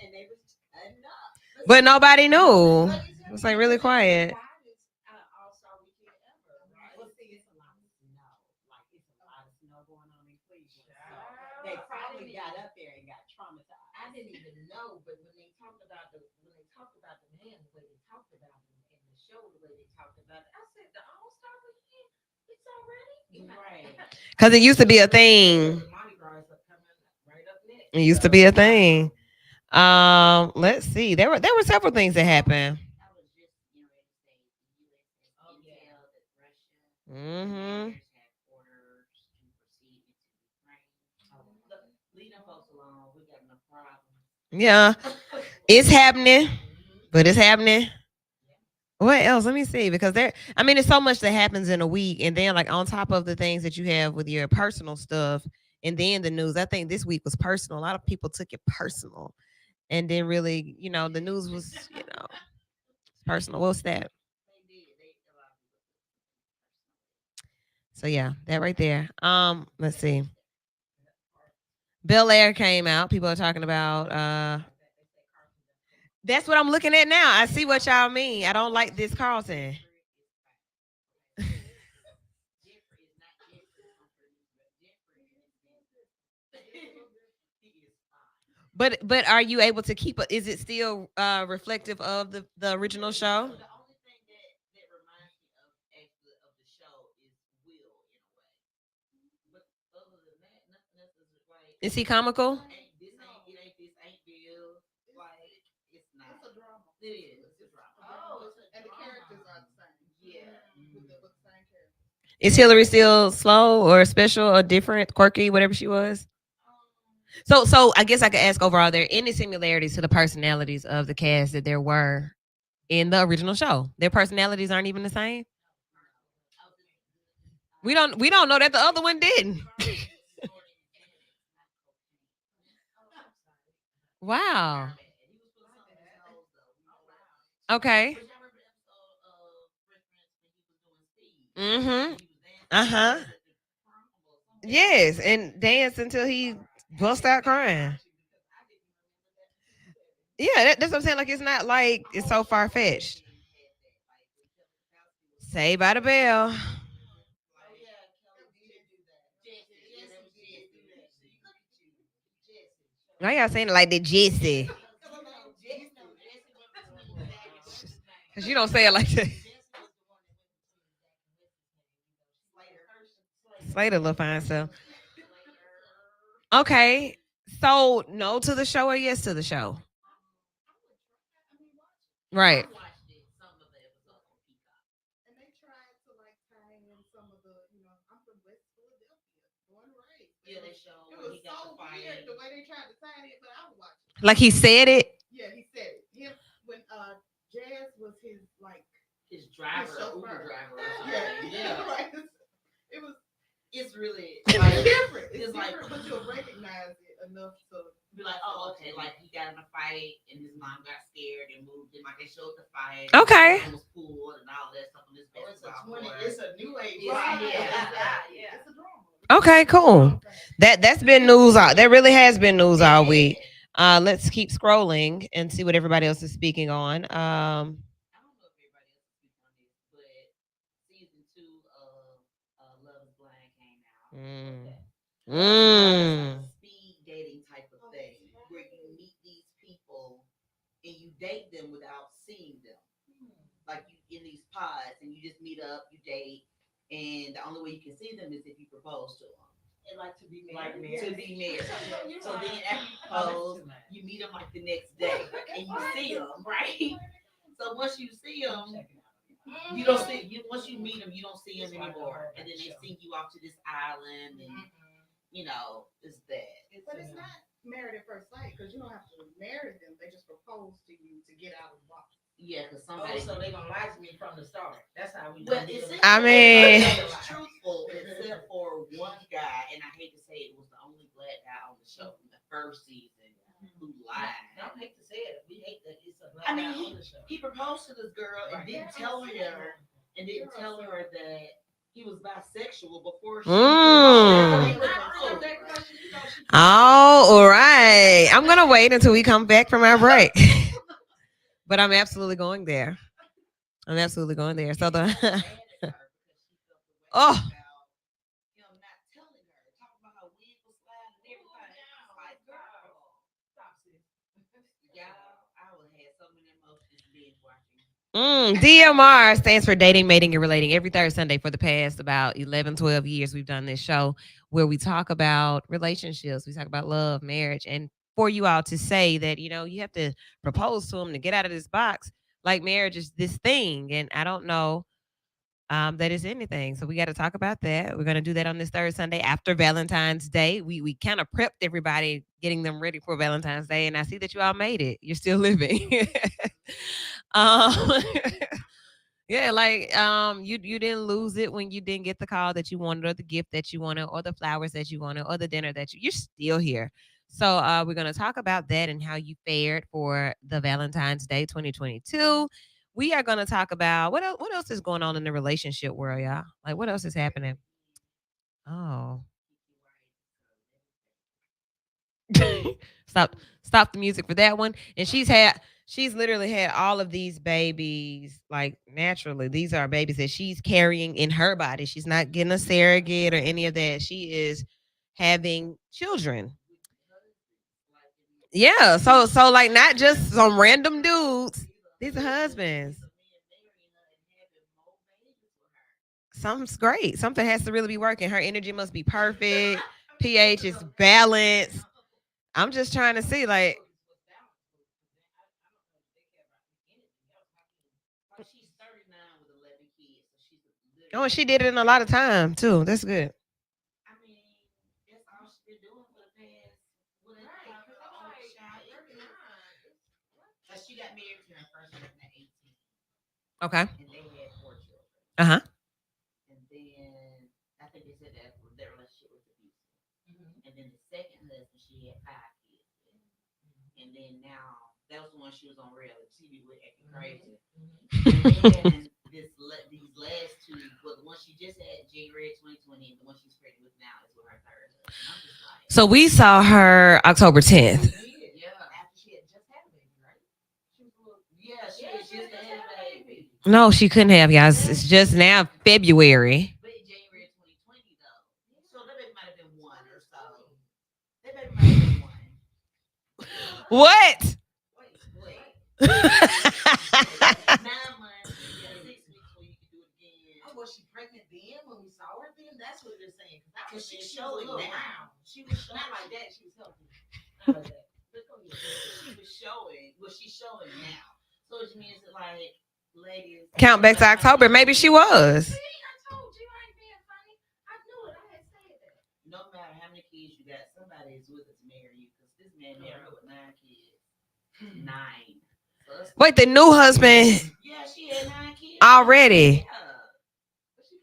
And they was cutting up. But nobody knew. But It was like really quiet. All Star Weekend ever, right? Well, see, it's a lot of snow. Like, it's a lot of snow going on in Cleveland. So they probably got up there and got traumatized. I didn't even know, but when they talked about the man, the way they talked about him, and the show, the way they talked about it, I said the All Star Weekend, it's already Right. Because it used to be a thing. The Mardi Gras is coming right up next. It used to be a thing. Let's see. There were several things that happened. I was just getting ready to say the U.S. Oh, yeah. intel that Russia Mm-hmm. commanders have orders to proceed into Ukraine. Look, leave them folks alone. We got enough problems. Yeah, it's happening, but it's happening. Yeah. What else? Let me see. Because I mean, it's so much that happens in a week, and then like on top of the things that you have with your personal stuff, and then the news. I think this week was personal. A lot of people took it personal, and then really, the news was, personal. What's that? They did. They a lot of people So yeah, that right there. Let's see. Bel Air came out. People are talking about. That's what I'm looking at now. I see what y'all mean. I don't like this Carlton. But are you able to keep? Is it still reflective of the original show? The only thing that reminds me of actually of the show is Will in a way. But other than that, nothing else is like. Is he comical? Ain't this ain't it ain't this ain't Bill. Like it's not. It's a drama. It is. It's a drama. Oh, and the characters are the same. Yeah. With the same characters. Is Hillary still slow or special or different, quirky, whatever she was? So I guess I could ask overall, are there any similarities to the personalities of the cast that there were in the original show? Their personalities aren't even the same. We don't know that the other one didn't. Wow. Okay. Mm-hmm. Uh-huh. Yes, and dance until he bust out crying. Yeah, that's what I'm saying. Like it's not like it's so far fetched. Saved by the Bell. Why y'all saying it like that, Jesse? Because you don't say it like that. Slater look fine, so. Okay. So no to the show or yes to the show? Right. And they tried to like tie in some of the, I'm from West Philadelphia, born and raised. Yeah, they show It when was he got so the fire. weird the way they tried to tie it, but I was watching. Like he said it. Yeah, he said it. Him when Jazz was his like His driver, his chauffeur. Uber driver. Yeah. Right. It was It's really it's like different. It's it's like different, but you'll recognize it enough to be like, oh, okay, like he got in a fight and his mom got scared and moved him. Like they showed the fight. Okay. And was pulled and all that stuff on this basketball court. It's a new age. Yeah. It's a drama. Okay, cool. That's been news all. That really has been news all week. Let's keep scrolling and see what everybody else is speaking on. I don't know if everybody else is speaking on this, but season 2 of Love is Blind came out. Speed dating type of thing where you meet these people and you date them without seeing them. Like you in these pods and you just meet up, you date, and the only way you can see them is if you propose to them. And like to be Like married. to be married. So then after you propose, you meet them like the next day and you see them, right? So once you see them, you don't see you. Once you meet them, you don't see them anymore, and then they send you off to this island, and it's that. But it's not married at first sight because you don't have to marry them. They just propose to you to get out of the box. Yeah, because somebody. So they gonna lie to me from the start. That's how we. Well, I mean, it's truthful except for one guy, and I hate to say it was the only black guy on the show from the first season who lied. I don't hate to say it. We hate that it's a black I mean, guy on the show. he proposed to this girl and didn't tell her that he was bisexual before she. All right. I'm gonna wait until we come back from our break. But I'm absolutely going there. I'm absolutely going there. So the oh. DMR stands for dating, mating, and relating. Every third Sunday for the past about 11, 12 years, we've done this show where we talk about relationships. We talk about love, marriage, and for you all to say that, you have to propose to them to get out of this box. Like marriage is this thing. And I don't know that is anything. So we got to talk about that. We're going to do that on this third Sunday after Valentine's Day. We kind of prepped everybody, getting them ready for Valentine's Day. And I see that you all made it. You're still living. um, yeah, like you didn't lose it when you didn't get the call that you wanted, or the gift that you wanted, or the flowers that you wanted, or the dinner that you're still here. So we're gonna talk about that and how you fared for the Valentine's Day 2022. We are gonna talk about what else is going on in the relationship world, y'all. Like what else is happening? Oh. stop stop the music for that one. And she's literally had all of these babies like naturally. These are babies that she's carrying in her body. She's not getting a surrogate or any of that. She is having children. Yeah, so like not just some random dudes. These are husbands. Something's great. Something has to really be working. Her energy must be perfect. pH is balanced. I'm just trying to see, like, She's 39 with 11 kids, so she's oh, and literally. she did it in a lot of time too. That's good. I mean, that's all she's been doing for the past, whatever, Right, because I'm oh, like, child, 39. but she got married to her first husband at 18, Okay. and they had 4 children. Uh huh. And then I think they said that their relationship was abusive. Mhm. And then the second husband, she had 5 kids with. And then now that was the one she was on reality TV with acting crazy. And then these last two, well, the one she just had January 2020, and the one she's pregnant with now is with her third husband. I'm just like, So we saw her October 10th. yeah, after she had just had a baby, right? She was a little, yeah, she had just had a baby. No, she couldn't have, guys. It's just now February. But in January 2020, though, so that baby might have been one or so. That baby might have been one. What? Wait. uh 9 months, you got 6 weeks where you can do it again. Oh, was she pregnant then when we saw her then? That's what they're saying. Because she's showing now. She was showing, not like that. She was healthy. Not like that. But go ahead. She was showing. Well, she's showing now. So it means that, like, ladies. Count back to October. Maybe she was. See, I told you I ain't being funny. I knew it. I had said that. No matter how many kids you got, somebody is with her to marry you. Because this man married her with 9 kids. 9. Wait, the new husband Yeah, she had 9 kids already. Yeah.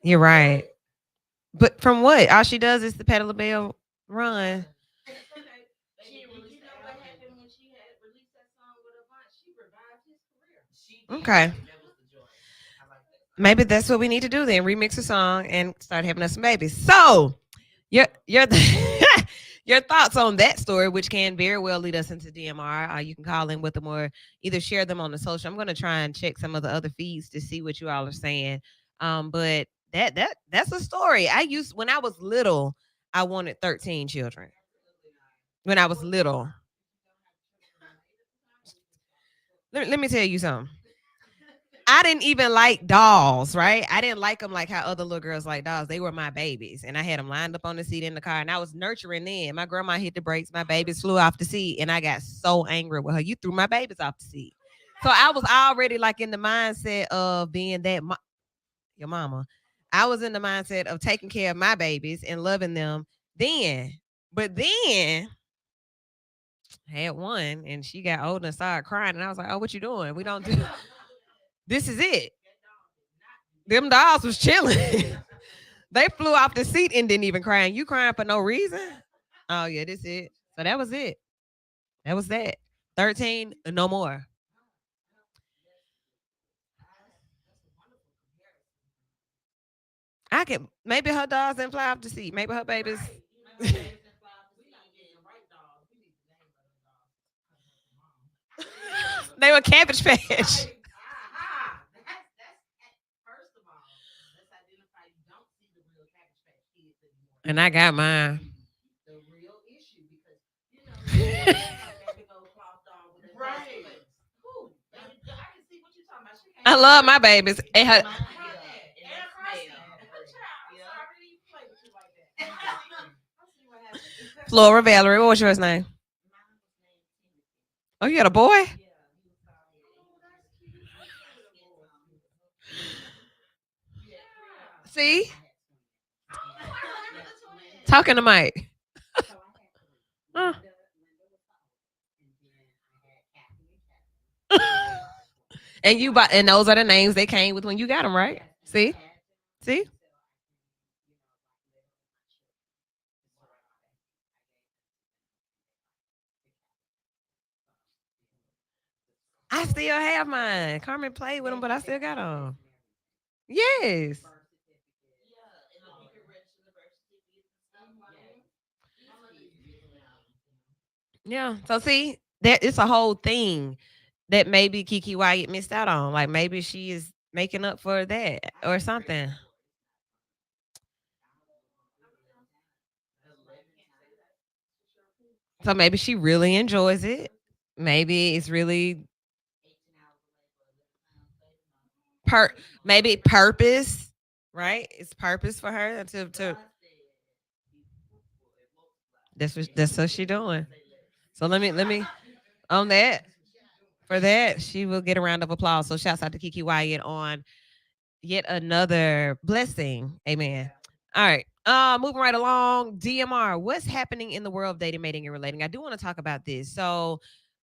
You're right. But from what? All she does is the pedal the bell run. She released, you know what happened when she had released that song with Avant? She revived his career. She did. Okay. That was the joy. I like that. Maybe that's what we need to do then. Remix a song and start having us some babies. So your your thoughts on that story, which can very well lead us into DMR. You can call in with them or either share them on the social. I'm going to try and check some of the other feeds to see what you all are saying. But that's a story. I used when I was little. I wanted 13 children when I was little. Let me tell you something. I didn't even like dolls, right? I didn't like them like how other little girls like dolls. They were my babies, and I had them lined up on the seat in the car, and I was nurturing them. My grandma hit the brakes, my babies flew off the seat, and I got so angry with her. You threw my babies off the seat. So I was already like in the mindset of being your mama. I was in the mindset of taking care of my babies and loving them then. But then I had one, and she got older and started crying, and I was like, "Oh, what you doing? We don't do. This is it." Them dolls was chilling. They flew off the seat and didn't even cry. And you crying for no reason? Oh yeah, this it. So that was it. That was that. 13, no more. I can maybe her dolls didn't fly off the seat. Maybe her babies. They were cabbage patch. Aha! First of all, let's identify you don't see the real Cabbage Patch Kids anymore. And I got mine. The real issue because you know they have that big old cloth dog with a right. Who? I can see what you're talking about. She I can't love my babies. And her, Mine, yeah, and Krusty. Child, I'm sorry to play with you like that. I see what happened. Flora Valerie. What was yours name? Mine was named Timothy. Oh, you got a boy? Yeah, he was called. Oh, that's cute. Yeah. See? Oh, I remember the twins. Talking to Mike. So I had 3. Huh. Linda was old. And then I had Kathy and Kevin. And you bought, and those are the names they came with when you got them, right? Yes, See? I had to See? until I can, like, live with my children. So I gave them to them. I still have mine. Carmen played with them, but I still got them. Yes. Birth certificate. Yeah, and you can register the birth certificate and stuff like that. Yes. Yeah. So see, that it's a whole thing that maybe Kiki Wyatt missed out on. Like maybe she is making up for that or something. So maybe she really enjoys it. Maybe it's really per maybe purpose, right? It's purpose for her to that's what she doing. So let me on that for that she will get a round of applause. So shouts out to Kiki Wyatt on yet another blessing. Amen. All right. Moving right along. DMR. What's happening in the world of dating, mating, and relating? I do want to talk about this. So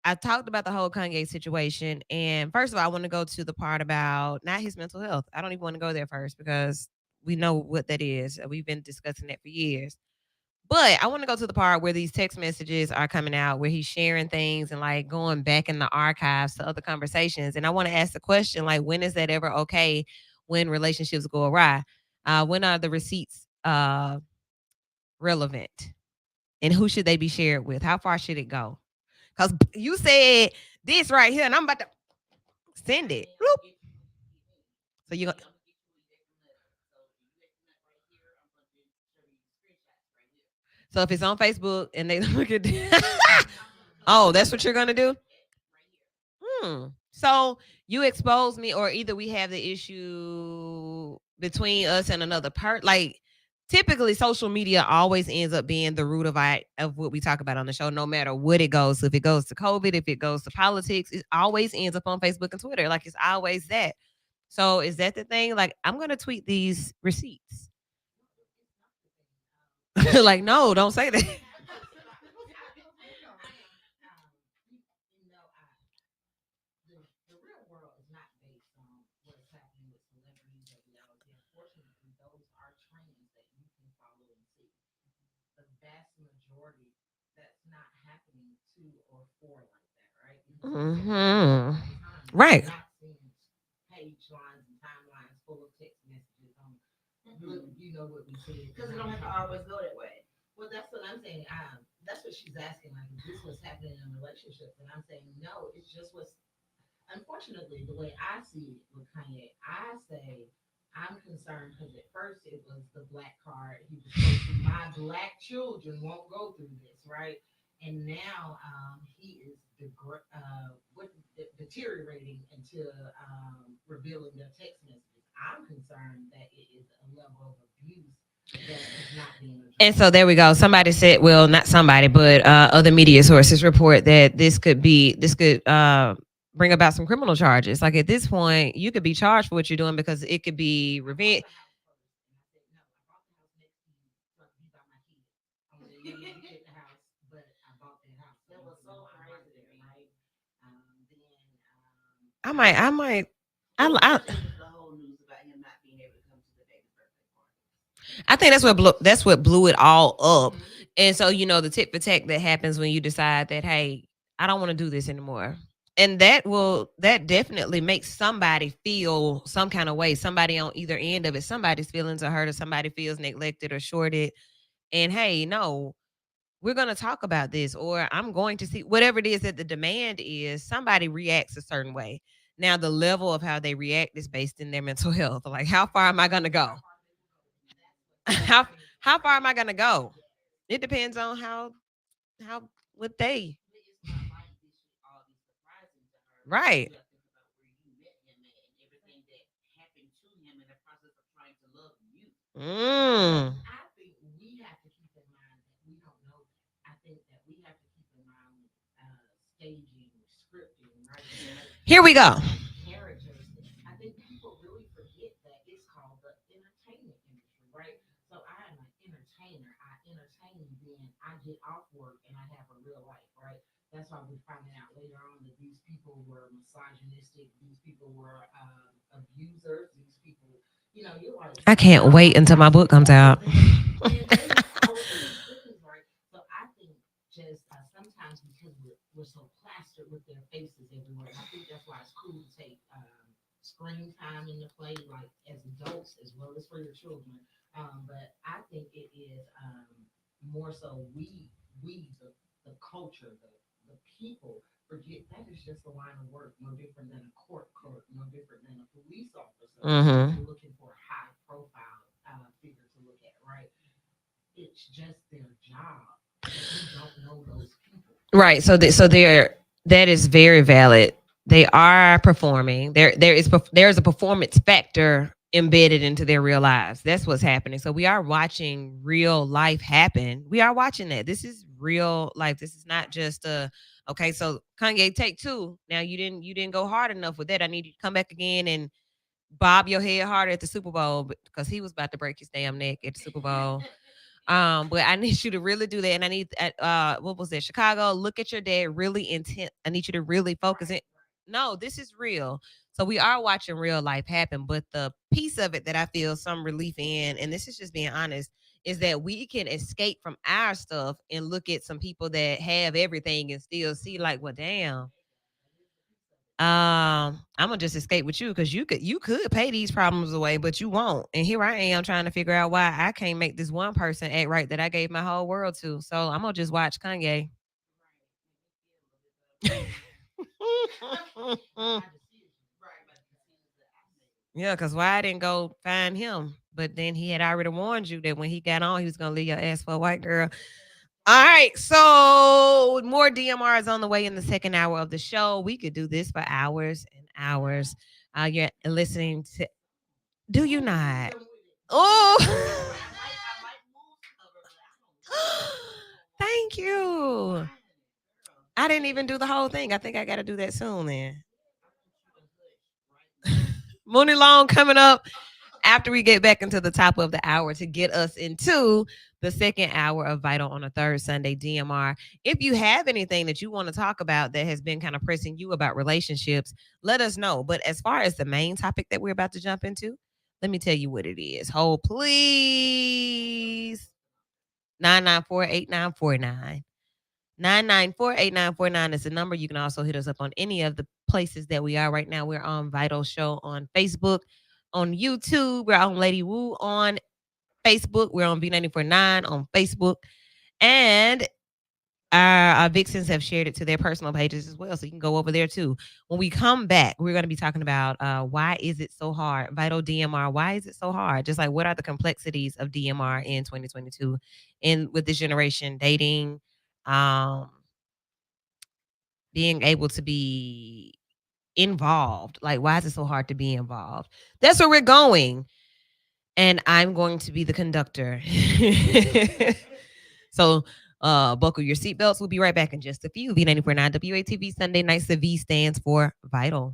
I talked about the whole Kanye situation, and first of all, I want to go to the part about not his mental health. I don't even want to go there first because we know what that is. We've been discussing that for years. But I want to go to the part where these text messages are coming out, where he's sharing things and like going back in the archives to other conversations. And I want to ask the question, like, when is that ever okay when relationships go awry? When are the receipts relevant? And who should they be shared with? How far should it go? Because you said this right here, and I'm about to send it. Bloop. So you so if it's on Facebook and they look at oh, that's what you're gonna do? So you expose me, or either we have the issue between us and another part. Like typically, social media always ends up being the root of what we talk about on the show, no matter what it goes. So if it goes to COVID, if it goes to politics, it always ends up on Facebook and Twitter. Like it's always that. So is that the thing? Like I'm gonna tweet these receipts. Like no, don't say that. The real world is not based on what is happening with celebrities or reality. Unfortunately, those are trends that you can follow and see. The vast majority, that's not happening to or for like that, right? Because Mm-hmm. Right. Right. Not seeing page lines and timelines full of text messages on. Look, you know what we said. Because it don't have to always go that way. Well, that's what I'm saying. That's what she's asking. Like, is this what's happening in relationships? And I'm saying, no, it's just what's unfortunately, the way I see it with Kanye, I say I'm concerned because at first it was the black card. He was supposed to, my black children won't go through this, right? And now he is deteriorating into revealing their text messages. I'm concerned that it is a level of abuse that is not being addressed. And so there we go. Somebody said, well, not somebody, but other media sources report that this could bring about some criminal charges. Like at this point, you could be charged for what you're doing because it could be revenge. I might, I The whole news about him not being able to come to the baby birthday party. I think that's what blew it all up. And so the tit for tat that happens when you decide that hey, I don't want to do this anymore. And that definitely makes somebody feel some kind of way. Somebody on either end of it, somebody's feelings are hurt or somebody feels neglected or shorted. And hey, no, we're going to talk about this or I'm going to see whatever it is that the demand is, somebody reacts a certain way. Now the level of how they react is based in their mental health. Like how far am I going to go? how how far am I gonna go? It depends on how what they right. Mm. I think we have to keep in mind that we don't know that. I think that we have to keep in mind staging, scripting, right? Here we go. Characters. I think people really forget that it's called the entertainment industry, right? So I am an entertainer. I entertain, then I get off work and I have a real life, right? That's why we're finding out later on that these people were misogynistic. These people were abusers. These people, you're like, I can't wait until my book comes out. all of these things, right? So I think just sometimes because we're so plastered with their faces everywhere, I think that's why it's cool to take screen time into play, like as adults as well as for your children. But I think it is more so we the the culture, the people forget that is just a line of work, no different than a court clerk, no different than a police officer. Mm-hmm. You're looking for a high profile figure to look at, right? It's just their job. You don't know those people. Right. So they're that is very valid. They are performing. There's a performance factor embedded into their real lives. That's what's happening. So we are watching real life happen. We are watching that. This is real life. This is not just a okay. So Kanye, take two. Now you didn't go hard enough with that. I need you to come back again and bob your head harder at the Super Bowl because he was about to break his damn neck at the Super Bowl. But I need you to really do that. And I need what was that? Chicago, look at your dad really intent. I need you to really focus it. No, this is real. So we are watching real life happen. But the piece of it that I feel some relief in, and this is just being honest, is that we can escape from our stuff and look at some people that have everything and still see like, well, damn. I'm gonna just escape with you because you could pay these problems away, but you won't. And here I am trying to figure out why I can't make this one person act right that I gave my whole world to. So I'm gonna just watch Kanye. Yeah, because why I didn't go find him? But then he had already warned you that when he got on, he was gonna leave your ass for a white girl. All right, so more DMR is on the way in the second hour of the show. We could do this for hours and hours. You're listening to. Do you not? Oh, thank you. I didn't even do the whole thing. I think I got to do that soon then. Mooney Long coming up after we get back into the top of the hour to get us into the second hour of Vital on a third Sunday DMR. If you have anything that you want to talk about that has been kind of pressing you about relationships, let us know. But as far as the main topic that we're about to jump into, let me tell you what it is. Hold please. 994-8949. 994-8949 is the number. You can also hit us up on any of the places that we are right now. We're on Vital Show on Facebook, on YouTube. We're on Lady Woo on Facebook. We're on V949 on Facebook. And our Vixens have shared it to their personal pages as well. So you can go over there too. When we come back, we're going to be talking about why is it so hard? Vital DMR. Why is it so hard? Just like what are the complexities of DMR in 2022 and with this generation dating, um, being able to be involved. Like, why is it so hard to be involved? That's where we're going. And I'm going to be the conductor. So buckle your seatbelts. We'll be right back in just a few. V949 WATV Sunday nights. The V stands for vital.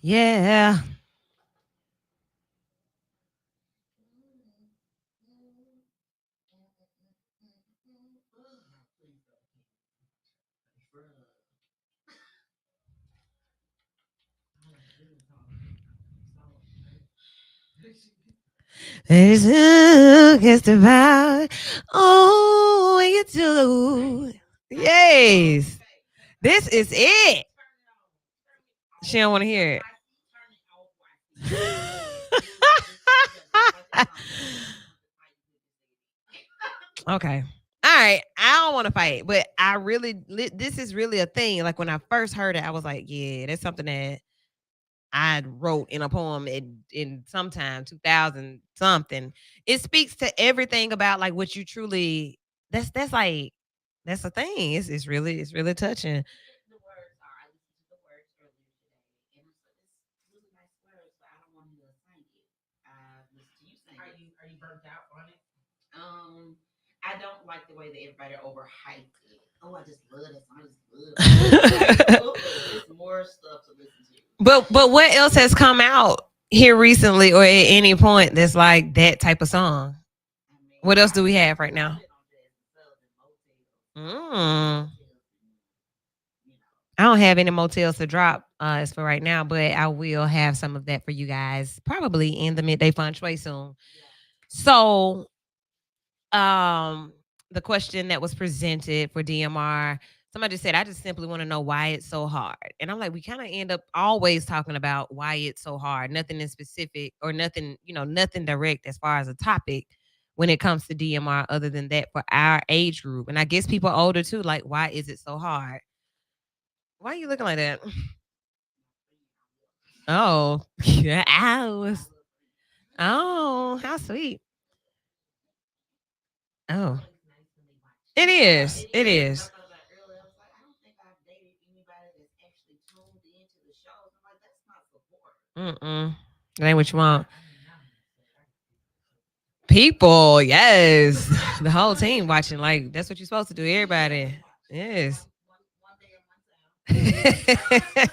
Yeah. It's against the vibe. Oh, when you do. Yes. This is it. She don't want to hear it. Okay. All right. I don't want to fight, but this is really a thing. Like when I first heard it, I was like, yeah, that's something that I wrote in a poem in sometime 2000 something. It speaks to everything about like what you truly. That's like that's a thing. It's really touching. The words are, I listened to the words earlier today, and it's really nice words, but I don't want to sing it. I listen to you sing Are it. you burnt out on it? Um, I don't like the way that everybody overhyped it. Oh, I just love that song. I just love it. It's more stuff to listen to. But what else has come out here recently or at any point that's like that type of song? I mean, What else do we have right I've now? been on Jazz and Sullivan Mm. Motels, you know. I don't have any motels to drop as for right now, but I will have some of that for you guys probably in the midday fun shui soon. Yeah. So, um, the question that was presented for DMR, somebody just said, I just simply want to know why it's so hard. And I'm like, we kind of end up always talking about why it's so hard. Nothing in specific or nothing, nothing direct as far as a topic when it comes to DMR other than that for our age group. And I guess people older too, like, why is it so hard? Why are you looking like that? Oh, yeah, hours. Oh, how sweet. Oh, Always nice when they watch. it is. It It is. And I is. thought about it earlier. I was like, I don't think I've dated anybody that's actually tuned into the shows. I'm like, that's not support. Mm-mm. That ain't what you want. I mean, I'm People, yes. The whole team watching. Like, that's what you're supposed to do. Everybody. Yes. One day at one time.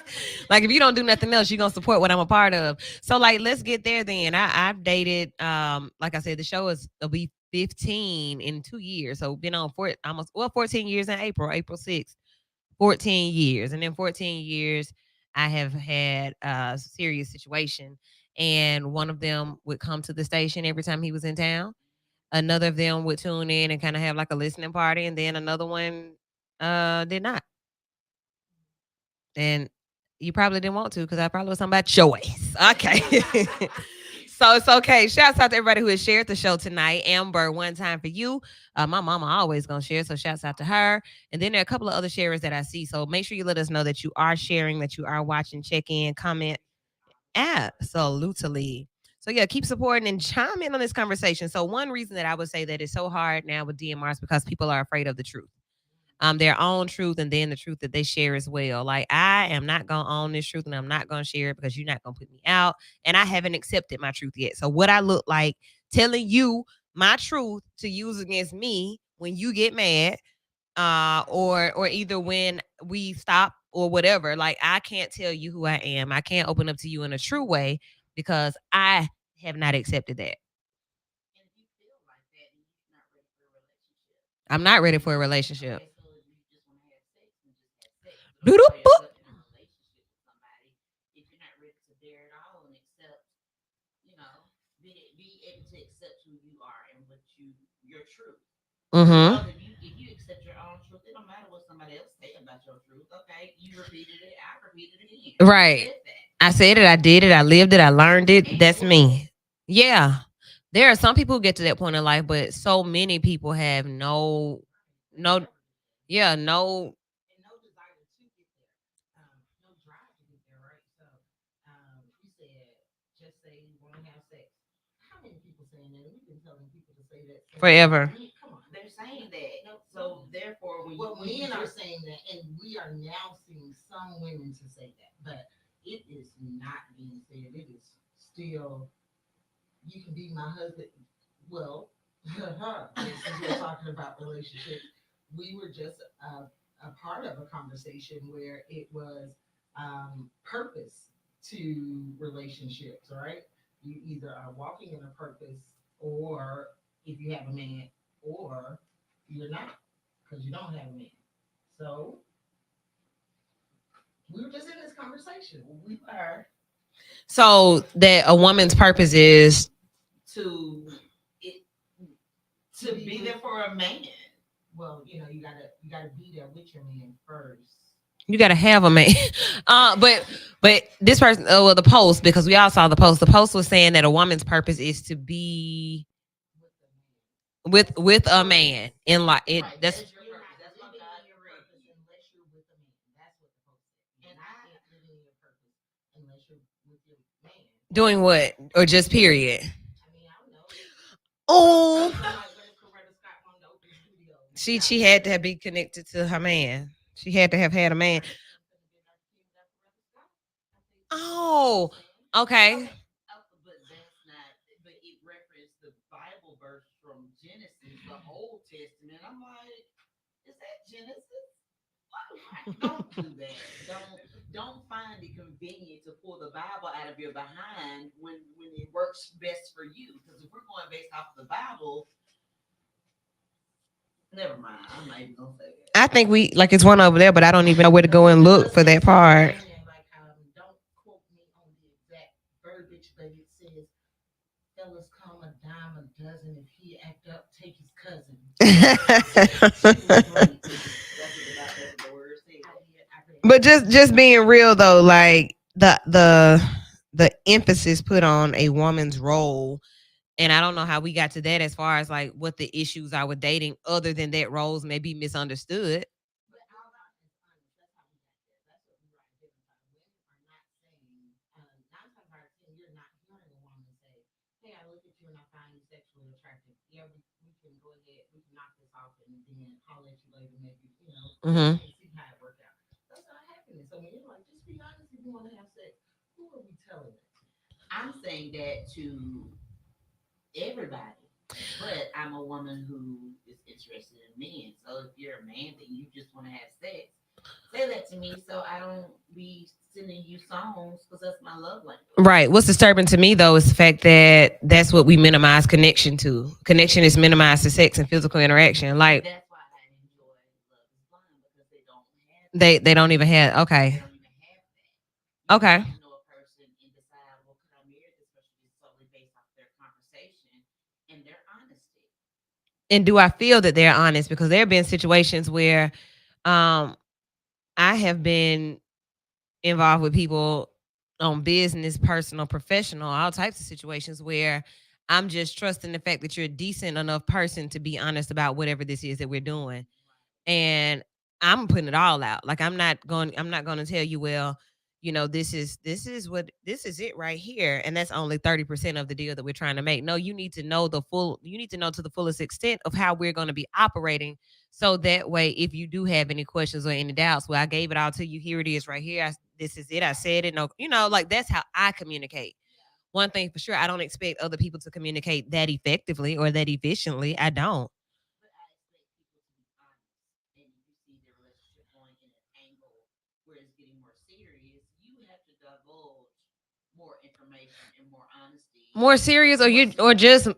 Like if you don't do nothing else, you're gonna support what I'm a part of. So like let's get there then. I've dated like I said, the show is it'll be 15 in 2 years. So been on for almost 14 years in April 6th. 14 years. And in 14 years, I have had a serious situation. And one of them would come to the station every time he was in town. Another of them would tune in and kind of have like a listening party. And then another one did not. And you probably didn't want to because I probably was talking about choice. Okay. So it's okay. Shouts out to everybody who has shared the show tonight. Amber, one time for you. My mama always gonna share, so shouts out to her. And then there are a couple of other sharers that I see. So make sure you let us know that you are sharing, that you are watching, check in, comment. Absolutely. So yeah, keep supporting and chime in on this conversation. So one reason that I would say that it's so hard now with DMR is because people are afraid of the truth, their own truth and then the truth that they share as well. Like I am not gonna own this truth and I'm not gonna share it because you're not gonna put me out. And I haven't accepted my truth yet. So what I look like telling you my truth to use against me when you get mad, or either when we stop or whatever. Like I can't tell you who I am. I can't open up to you in a true way because I have not accepted that. And if you feel like that, then you're not ready for a relationship. I'm not ready for a relationship. Okay, so if you just want to have sex, then just have sex. But don't call Doodle-boop. yourself in a relationship with somebody if you're not ready to bear it all and accept, be able to accept who you are and your truth. Mm-hmm. Because if you accept your own truth, it don't matter what somebody else say about your truth. Okay, you repeated it, I repeated it again. Right. Said that. I said it, I did it, I lived it, I learned it. That's me. Yeah. There are some people who get to that point in life, but so many people have no, yeah, no. And no desire to get there, no drive to get there, right? So, you said just say you want to have sex. How many people saying that? We've been telling people to say that since Forever. come on, they're saying that. So therefore, when men are saying that, and we are now seeing some women to say that, but it is not being said. It is still, you can be my husband. Well, since we're talking about relationships, we were just a part of a conversation where it was purpose to relationships, right? You either are walking in a purpose, or if you have a man, or you're not, because you don't have a man. So we were just in this conversation. We are So that a woman's purpose is to it to be there for a man. Well, you gotta be there with your man first. you got to have a man. But this person, well, the post, because we all saw the post. The post was saying that a woman's purpose is to be with a man in like it. Right, That's that's your purpose. That's what God your purpose unless you're with a man. That's what the purpose is. You're not living in your purpose unless you're with your man. doing what or just period. I mean, I don't know. Oh, Like, what if Coretta Scott wanted to open a studio? she had to be connected to her man. She had to have had a man. Oh, okay. But that's not, but it referenced the Bible verse from Genesis, the Old Testament. I'm like, is that Genesis? Don't do that. Don't find it convenient to pull the Bible out of your behind when it works best for you. Because if we're going based off of the Bible, never mind. I'm not even gonna say that. I think we like it's one over there, but I don't even know where to go and look for that part. Like, don't quote me on the exact verbiage, but it says, "Fellas call a dime a dozen. If he act up, take his cousin." That's what the word says. But just being real though, like the emphasis put on a woman's role, and I don't know how we got to that as far as like what the issues are with dating, other than that roles may be misunderstood. But all that is honest. That's how we got there. That's what we were identifying. Women are not saying, 9 times out of 10, you're not hearing a woman say, "Hey, I look at you and I find you sexually attractive. Yeah, we can go ahead, we can knock this off and then holler at you later, maybe, Hmm. and see how it worked out." That's not happening. So when you're like, just be honest if you want to have sex, who are we telling it? I'm saying that to everybody. But I'm a woman who is interested in men. So if you're a man that you just want to have sex, say that to me so I don't be sending you songs because that's my love language. Right. What's disturbing to me though is the fact that that's what we minimize connection to. Connection is minimized to sex and physical interaction. Like That's why I enjoy Love is Blind because they don't have they don't even have they okay. don't even have that. You can Okay. get to know a person and decide, well, could I marry this person just solely based off their conversation and their honesty. And do I feel that they're honest? Because there have been situations where um I have been involved with people on business, personal, professional, all types of situations where I'm just trusting the fact that you're a decent enough person to be honest about whatever this is that we're doing. And I'm putting it all out. Like I'm not going to tell you, well, this is it right here, and that's only 30% of the deal that we're trying to make. No, you need to know to the fullest extent of how we're going to be operating, so that way if you do have any questions or any doubts, well, I gave it all to you. Here it is right here. This is it. I said it. No, like that's how I communicate. One thing for sure, I don't expect other people to communicate that effectively or that efficiently. I don't. But I expect people to be honest. And if you see their relationship going in an angle where it's getting more serious, you have to divulge more information and more honesty More serious, or more you or serious. just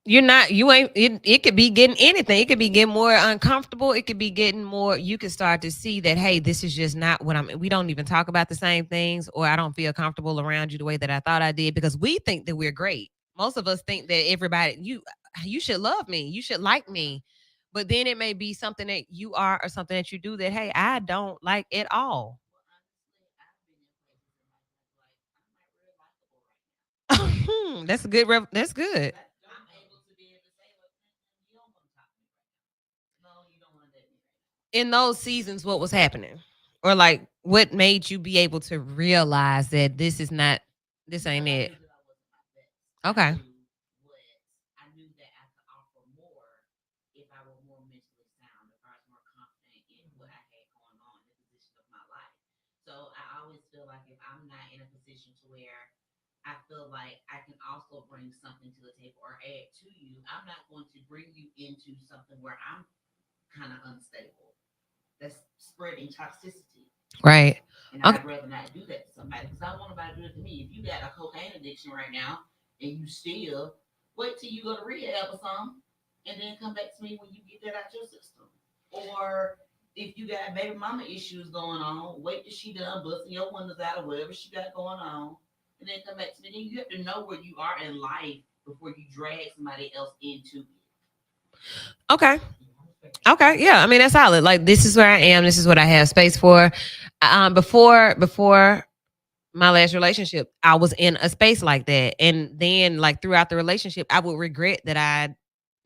you're not you ain't it could be getting anything. It could be getting more uncomfortable. It could be getting more, you could start to see that, hey, this is just not what I'm we don't even talk about the same things, or I don't feel comfortable around you the way that I thought I did, because we think that we're great. Most of us think that everybody, you should love me, you should like me. But then it may be something that you are or something that you do that, hey, I don't like at all. Well, honestly, I've been in places in my life like I'm not real likable right now. That's a that's good. I'm able to be able to say, look, you don't want to talk to me right now. No, you don't want to date me right now. In those seasons, what was happening? Or like what made you be able to realize that this ain't Because I it? knew that I wasn't my best. Okay. What I knew that I could offer more if I were more mentally sound, if I was more confident in what I had going on, the position of my life. So I always feel like if I'm not in a position to where I feel like I can also bring something to the table or add to you, I'm not going to bring you into something where I'm kind of unstable. That's spreading toxicity. Right. And Okay. I'd rather not do that to somebody. somebody because I want somebody to do it to me. If you got a cocaine addiction right now and you still wait till you go to rehab or something and then come back to me when you get that out your system. Or if you got baby mama issues going on, wait till she done busting your windows out or whatever she got going on, and then come back to me. Then you have to know where you are in life before you drag somebody else into it. Okay. Okay. Yeah. I mean, that's solid. Like, this is where I am. This is what I have space for. Before my last relationship, I was in a space like that. And then, like, throughout the relationship, I would regret that I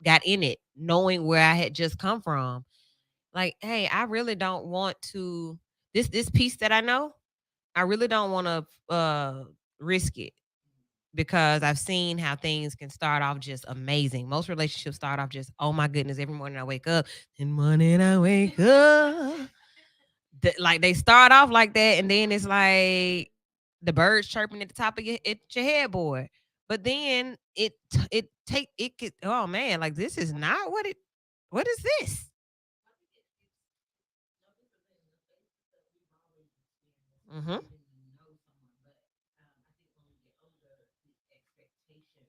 got in it, knowing where I had just come from. Like, hey, I really don't want to this piece that I know, I really don't want to risk it because I've seen how things can start off just amazing. Most relationships start off just, oh my goodness, every morning I wake up, and morning I wake up. Like, they start off like that, and then it's like the birds chirping at the top of your headboard. But then it could, oh man, like, this is not what is this? Mm-hmm.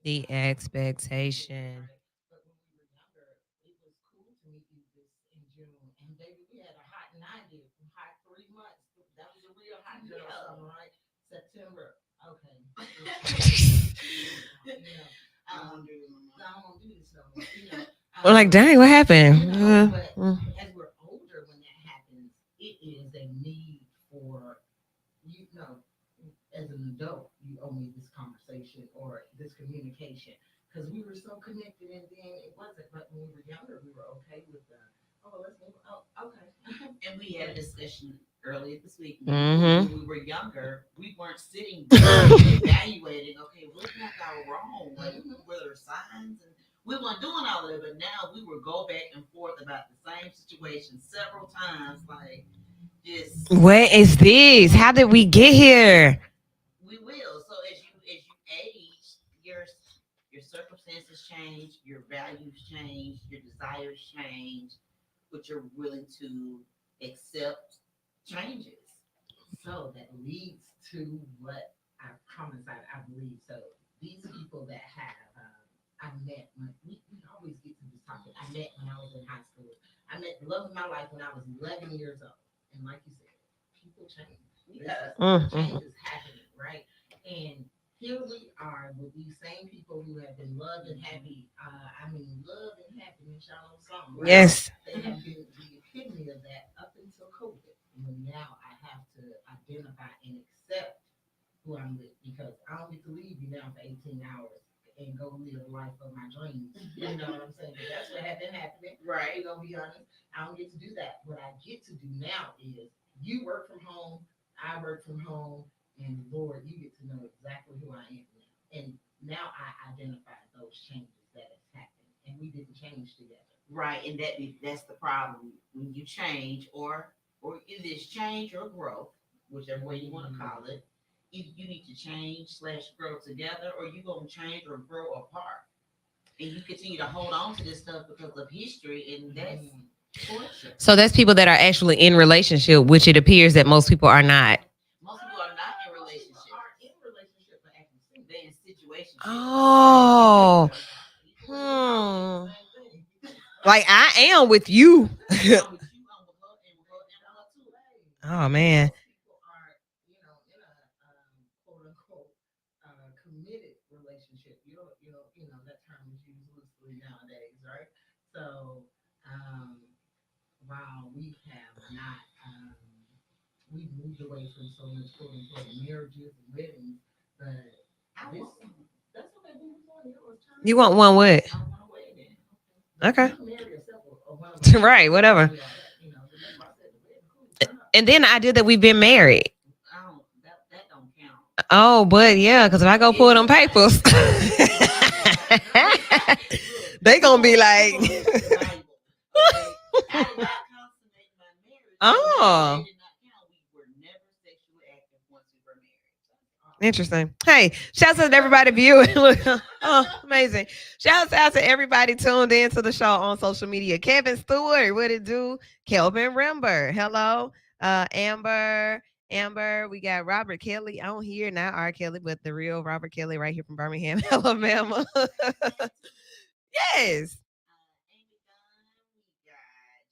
The expectation. But when we were younger, it was cool to meet you this in June. And baby, we had a hot 90, hot 3 months. That was a real hot girl summer, right? September. Okay. I don't do this no more. I don't do this no more. We're like, dang, what happened? But as we're older, when that happens, it is a need for as an adult, you owe me this conversation or this communication because we were so connected, and then it wasn't. But when we were younger, we were okay with the let's move. Oh, okay. And we had a discussion earlier this week. Mm-hmm. When we were younger, we weren't sitting down evaluating, okay, what can I go wrong? Like, were there signs? And we weren't doing all of it, but now we would go back and forth about the same situation several times. Like, just what is this? How did we get here? We will. So as you age, your circumstances change, your values change, your desires change, what you're willing to accept changes. So that leads to what I promise I believe. So these people that have I met when we always get to this topic. I met when I was in high school. I met the love of my life when I was 11 years old. And like you said, people change. Change is happening, right? And here we are with these same people who have been loved and happy. Love and happiness, y'all know something, right? Yes. They have been the epitome of that up until COVID. And now I have to identify and accept who I'm with because I don't get to leave you now for 18 hours and go live the life of my dreams. You know what I'm saying? But that's what had been happening. Right. We're going to be honest. I don't get to do that. What I get to do now is you work from home, I work from home, and Lord, you get to know exactly who I am now. And now I identify those changes that has happened. And we didn't change together. Right, and that's the problem. When you change, or it is change or growth, whichever way you want to call it, you need to change / grow together, or you gonna change or grow apart. And you continue to hold on to this stuff because of history, and that's torture. So that's people that are actually in relationship, which it appears that most people are not. Most people are not in relationships. But acting They're in situations. Oh. Like, I am with you. Oh man. people are, in a quote unquote committed relationship. That term is used loosely nowadays, right? So while we have not we've moved away from so much quote unquote marriages and weddings, but that's okay. You want one what? I want a wedding. Okay. You marry yourself or one of us. Right, whatever. And then the idea that we've been married. That don't count. Oh, but yeah, because if I go pull them papers, they gonna be like, oh, interesting. Hey, shouts out to everybody viewing. Oh, amazing. Shouts out to everybody tuned in to the show on social media. Kevin Stewart, what it do? Kelvin Rimber, hello. Amber, Amber, we got Robert Kelly on here, not R. Kelly, but the real Robert Kelly right here from Birmingham, Alabama. Yes. Amy Dunn, we got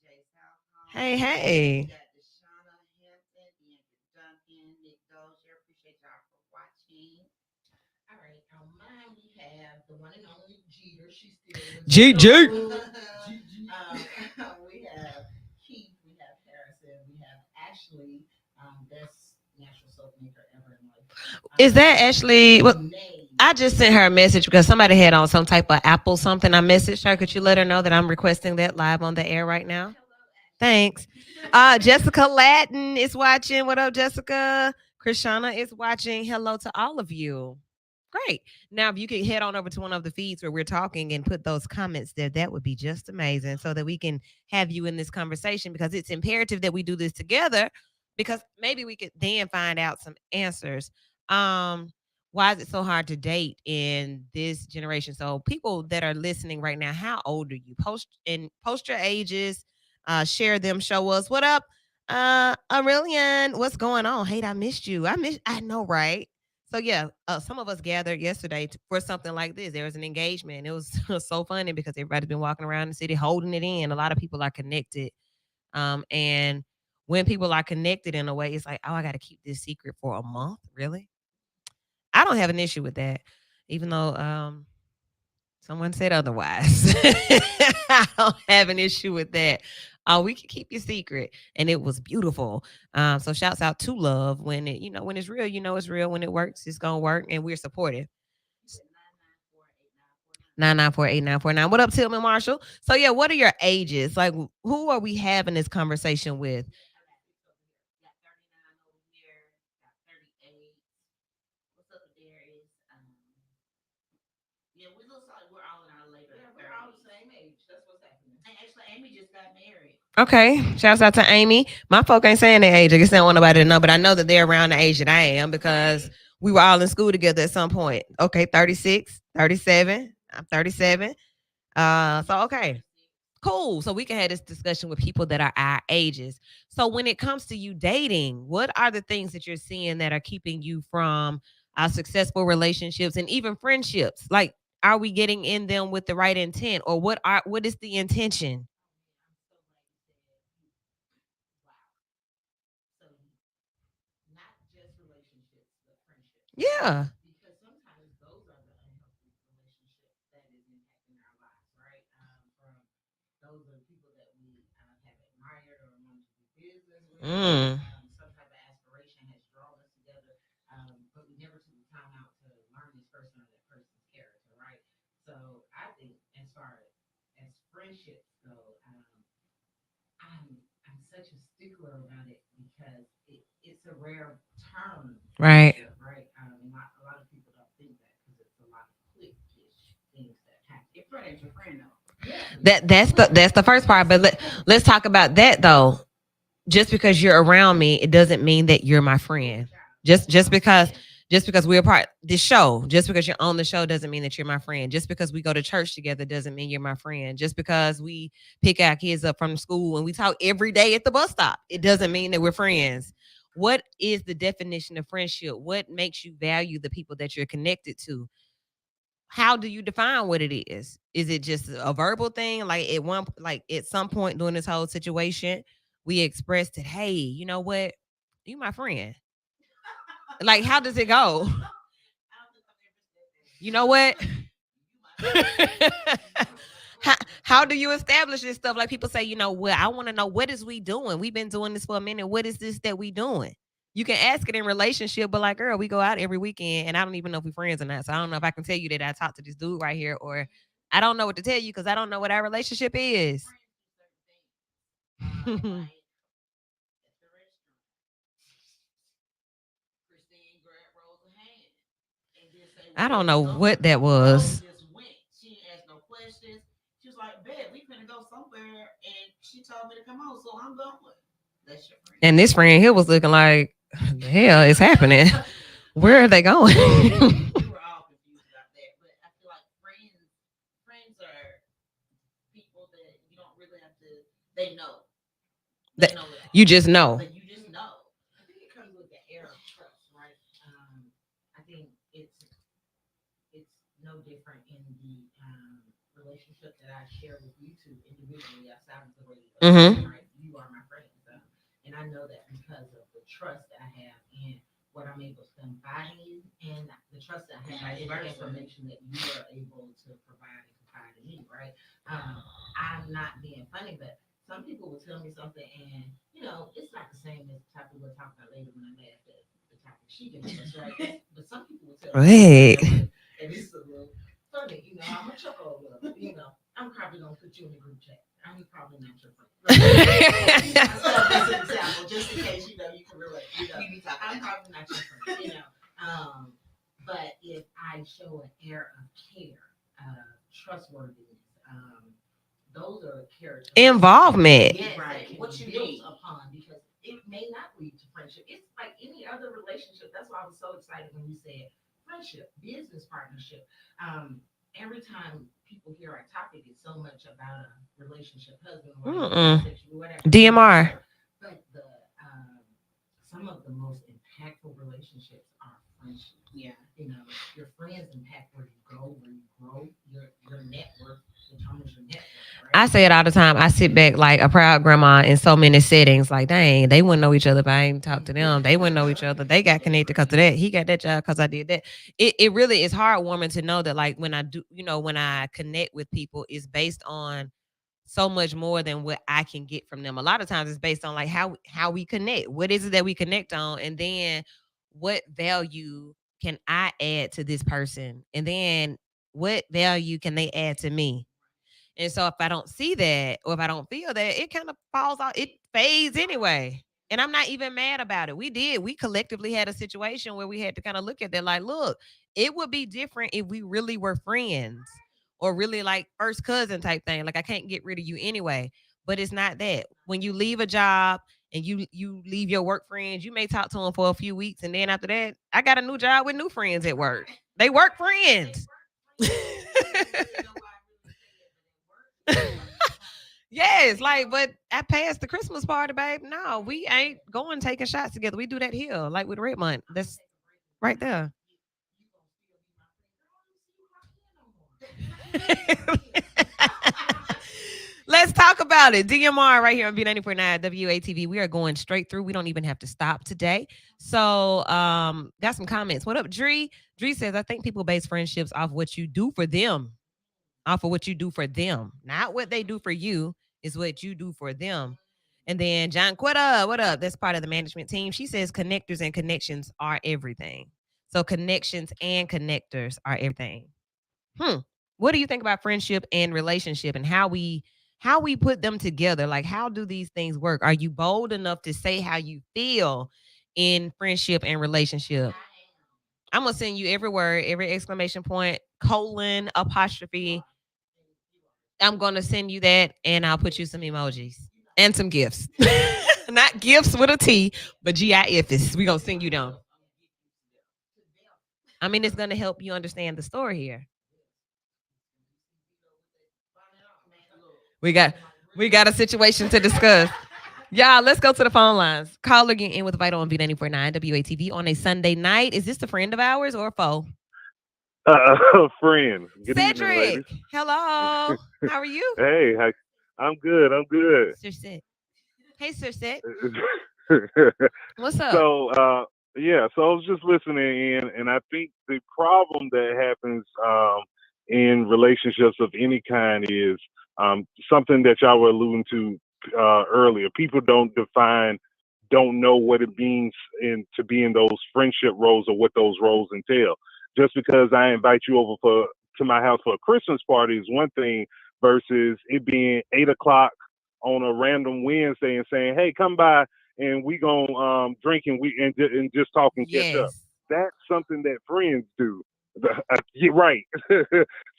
Jay Southall, Hey, we hey. got Deshauna Hampton, Bianca Duncan, Nick Dozier. Appreciate y'all for watching. All right, on mine we have the one and only Jeter. She's still with us. GG. We have Keith, we have Harrison, we have Ashley, best natural soap maker ever in life. Is that Ashley? What? Name. I just sent her a message because somebody had on some type of Apple something. I messaged her. Could you let her know that I'm requesting that live on the air right now? Thanks. Jessica Latin is watching. What up, Jessica? Krishana is watching. Hello to all of you. Great. Now, if you could head on over to one of the feeds where we're talking and put those comments there, that would be just amazing so that we can have you in this conversation because it's imperative that we do this together because maybe we could then find out some answers. Um, why is it so hard to date in this generation? So, people that are listening right now, how old are you? Post your ages, share them, show us what up. Aurelian, what's going on? Hate, I missed you. I know, right? So yeah, some of us gathered yesterday for something like this. There was an engagement. It was so funny because everybody's been walking around the city holding it in. A lot of people are connected, and when people are connected in a way, it's like, oh, I got to keep this secret for a month. Really, I don't have an issue with that, even though someone said otherwise. I don't have an issue with that. We can keep your secret, and it was beautiful. So shouts out to love when it, when it's real, it's real. When it works, it's gonna work, and we're supportive. 9948949. What up, Tillman Marshall? So yeah, what are your ages? Like, who are we having this conversation with? Got 39 over here, got 38. What's up, Darius? Yeah, we look like we're all in our later Yeah, we're all the 30s. same age. That's what's happening. And actually, Amy just got married. Okay, shouts out to Amy. My folk ain't saying their age. I guess they don't want nobody to know, but I know that they're around the age that I am because we were all in school together at some point. Okay, 36, 37. I'm 37. So okay. Cool. So we can have this discussion with people that are our ages. So when it comes to you dating, what are the things that you're seeing that are keeping you from successful relationships and even friendships? Like, are we getting in them with the right intent, or what is the intention? I'm so glad you said wow. So not just relationships, but friendships. Yeah. Because sometimes those are the unhealthy relationships that is impacting our lives, right? From those are people that we have admired or wanted to do business with. Mm. Some type of aspiration has drawn us together, but we never took the time out to learn this person or that person's character, right? So I think as far as friendships go, I'm such a stickler about it because it's a rare term, Right. friendship, right? A lot of people don't think that because it's a lot of cliquish things that happen. Your friend ain't your friend, though. Yeah, That's the first part. But let's talk about that though. Just because you're around me, it doesn't mean that you're my friend. Just because we're part this show, just because you're on the show doesn't mean that you're my friend. Just because we go to church together doesn't mean you're my friend. Just because we pick our kids up from school and we talk every day at the bus stop, it doesn't mean that we're friends. What is the definition of friendship? What makes you value the people that you're connected to? How do you define what it is? Is it just a verbal thing? Like at some point during this whole situation, we expressed it, hey, you know what? You my friend. Like, how does it go? I don't think I've ever said that. You know what? You my how do you establish this stuff? Like people say, what? I want to know, what is we doing? We've been doing this for a minute. What is this that we doing? You can ask it in relationship, but like, girl, we go out every weekend, and I don't even know if we're friends or not. So I don't know if I can tell you that I talked to this dude right here, or I don't know what to tell you because I don't know what our relationship is. friends do certain things. Like at the restaurant, Christine grabbed Rose's hand and didn't say, I well, don't let's know go. what that Rose was. just went. She didn't ask no questions. She was like, "Bet we finna go somewhere," and she told me to come on, so I'm going. That's your friend. And this friend here was looking like, the hell is happening? Where are they going? We were all confused about that, but I feel like friends are people that you don't really have to. They know. They That- know it all. you just know. But you just know. I think it comes with right? I think it's no different in the relationship that I share with you two individually outside of the radio. Mhm. Right? You are my friends, and I know that because of the trust that I have in what I'm able to confide in you, and the trust that I have in the information that you are able to provide and confide in me. Right? I'm not being funny, but some people will tell me something, and it's not the same as the topic we'll talk about later when I laughed at the topic she gave us, right? But some people will tell me, Wait. and this is a little funny, I'm a chuckle a little, I'm probably gonna put you in the group chat. I'm probably not your friend. So as an example, just in case you can relate. I'm probably not your friend. But if I show an air of care, trustworthiness, those are character Involvement. yes, Right. That What what you you built need. upon because it may not lead to friendship. It's like any other relationship. That's why I was so excited when you said friendship, business partnership. Um, every time people hear our topic, it's so much about a relationship, husband, wife, Mm-mm. sexual, whatever. DMR. But the some of the most impactful relationships are friendships. Yeah. Your friends impact where you go, where you grow. Your network determines your network, I right? say it all the time. I sit back like a proud grandma in so many settings. Like, dang, they wouldn't know each other if I ain't talk to them. They wouldn't know each other. They got connected because of that. He got that job because I did that. It really is heartwarming to know that, like, when I do, when I connect with people, it's based on so much more than what I can get from them. A lot of times it's based on like how we connect. What is it that we connect on? And then what value can I add to this person? And then what value can they add to me? And so if I don't see that or if I don't feel that, it kind of falls out. It fades anyway. And I'm not even mad about it. We collectively had a situation where we had to kind of look at that like, look, it would be different if we really were friends or really like first cousin type thing. Like I can't get rid of you anyway. But it's not that. When you leave a job and you leave your work friends, you may talk to them for a few weeks and then after that, I got a new job with new friends at work. They work friends. Yes, like, but I passed the Christmas party, babe. No, we ain't going taking shots together. We do that here, like with Redmond. That's right there. Let's talk about it. DMR right here on B94.9 WATV. We are going straight through. We don't even have to stop today. So, got some comments. What up, Dree? Dree says, I think people base friendships off what you do for them, off of what you do for them, not what they do for you, is what you do for them. And then John Quetta, what up? That's part of the management team. She says connectors and connections are everything. So connections and connectors are everything. Hmm. What do you think about friendship and relationship and how we put them together? Like how do these things work? Are you bold enough to say how you feel in friendship and relationship? I'm gonna send you every word, every exclamation point, colon, apostrophe. I'm gonna send you that and I'll put you some emojis and some gifts. Not gifts with a T, but GIFs. We're gonna send you them. I mean, it's gonna help you understand the story here. We got we got a situation to discuss. Y'all, let's go to the phone lines. Caller get in with Vital on B94.9 WATV on a Sunday night. Is this a friend of ours or a foe? Friend. Good evening, Cedric, ladies. hello. How are you? Hey, I'm good. I'm good. Sir Sit. Hey, Sir Sit. What's up? so, yeah, so I was just listening in, and I think the problem that happens in relationships of any kind is something that y'all were alluding to earlier. People don't know what it means to be in those friendship roles or what those roles entail. Just because I invite you over to my house for a Christmas party is one thing versus it being 8 o'clock on a random Wednesday and saying, "Hey, come by and we gonna drink and just talk and catch up." Yes. That's something that friends do. You're right.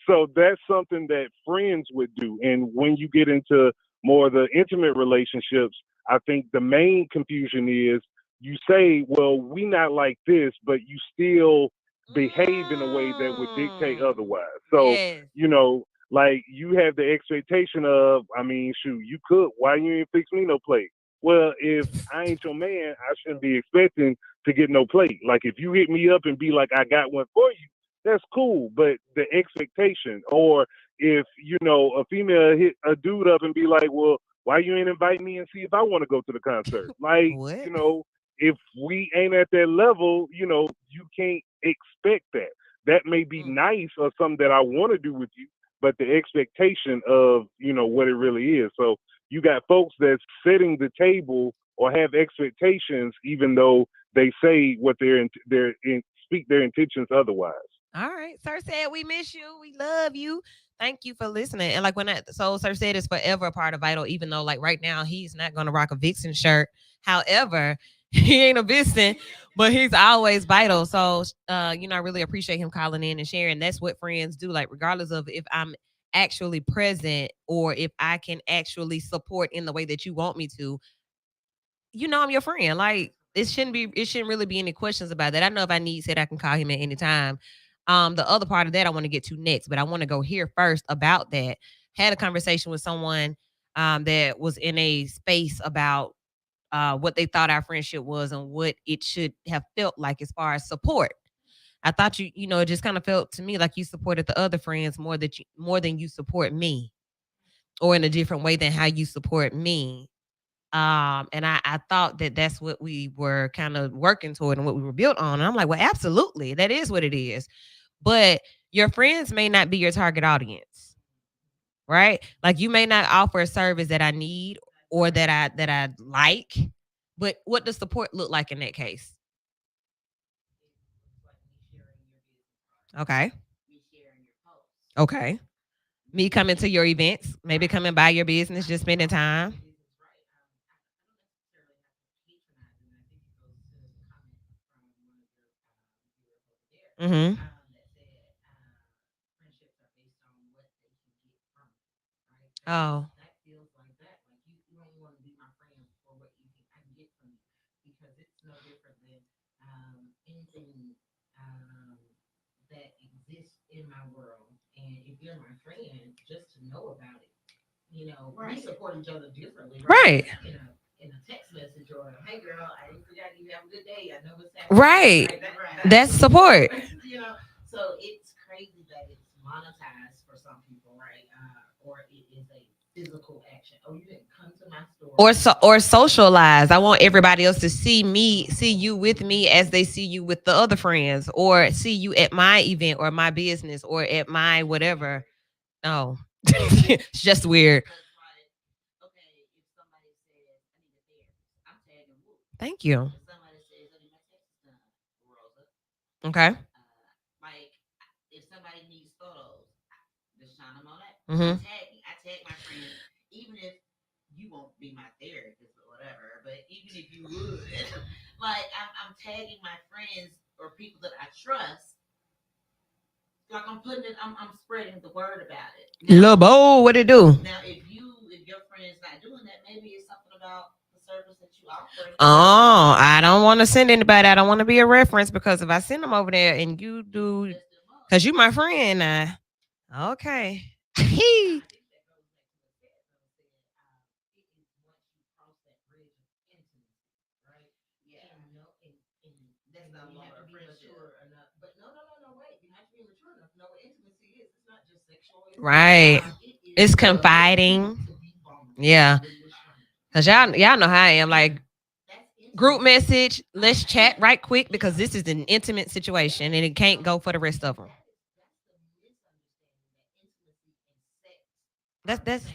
So that's something that friends would do. And when you get into more of the intimate relationships, I think the main confusion is you say, "Well, we not like this," but you still behave in a way that would dictate Mm. otherwise. So, Yes. like you have the expectation of, I mean, shoot, you cook. Why you ain't fix me no plate? Well, if I ain't your man, I shouldn't be expecting to get no plate. Like if you hit me up and be like, I got one for you, that's cool. But the expectation, or if a female hit a dude up and be like, well, why you ain't invite me and see if I want to go to the concert? Like, What? if we ain't at that level, you can't expect that. That may be nice or something that I want to do with you, but the expectation of, what it really is. So you got folks that's setting the table or have expectations, even though they say what speak their intentions otherwise. All right. Sir said we miss you. We love you. Thank you for listening. And like so Sir said is forever a part of Vital, even though like right now he's not gonna rock a Vixen shirt. However, he ain't a Vixen, but he's always Vital. So I really appreciate him calling in and sharing. That's what friends do. Like regardless of if I'm actually present or if I can actually support in the way that you want me to, I'm your friend. Like it shouldn't really be any questions about that. I know if I need said I can call him at any time. The other part of that I want to get to next, but I want to go here first about that. Had a conversation with someone that was in a space about what they thought our friendship was and what it should have felt like as far as support. I thought it just kind of felt to me like you supported the other friends more than you support me, or in a different way than how you support me. And I thought that that's what we were kind of working toward and what we were built on. And I'm like, well, absolutely, that is what it is. But your friends may not be your target audience, right? Like you may not offer a service that I need or that I like. But what does support look like in that case? Okay. Okay. Me coming to your events, maybe coming by your business, just spending time. Mm-hmm. Oh. That exists in my world. And if you're my friend, just to know about it. We support each other differently, Right. In a text message or hey girl, I didn't forget you have a good day. I know what's happening. Right. That's support. So it's crazy that it's monetized for some people, right? Or it is a physical action. Oh, you didn't come to my store. Or socialize. I want everybody else to see you with me as they see you with the other friends, or see you at my event or my business or at my whatever. No, it's just weird. Okay, if somebody says I need a therapist, I'm tagging Woo. Thank you. If somebody says I need my taxes done, Rosa. Okay. Like if somebody needs photos, just shine them on that. Mm-hmm. I tag my friends, even if you won't be my therapist or whatever, but even if you would, like I'm tagging my friends or people that I trust. Like I'm putting it, I'm spreading the word about it. Lil Bo, what it do? Now, if your friend's not doing that, maybe it's something about the service that you offer. Oh, I don't want to send anybody. I don't want to be a reference, because if I send them over there and you do, because you my friend now. Okay. That's not you have to be mature enough. But no, wait. You have to be mature enough to know what intimacy is. It's not just sexual. Right. It's confiding. Yeah. Because y'all know how I am. Like, group message, let's chat right quick, because this is an intimate situation and it can't go for the rest of them. That's They're not.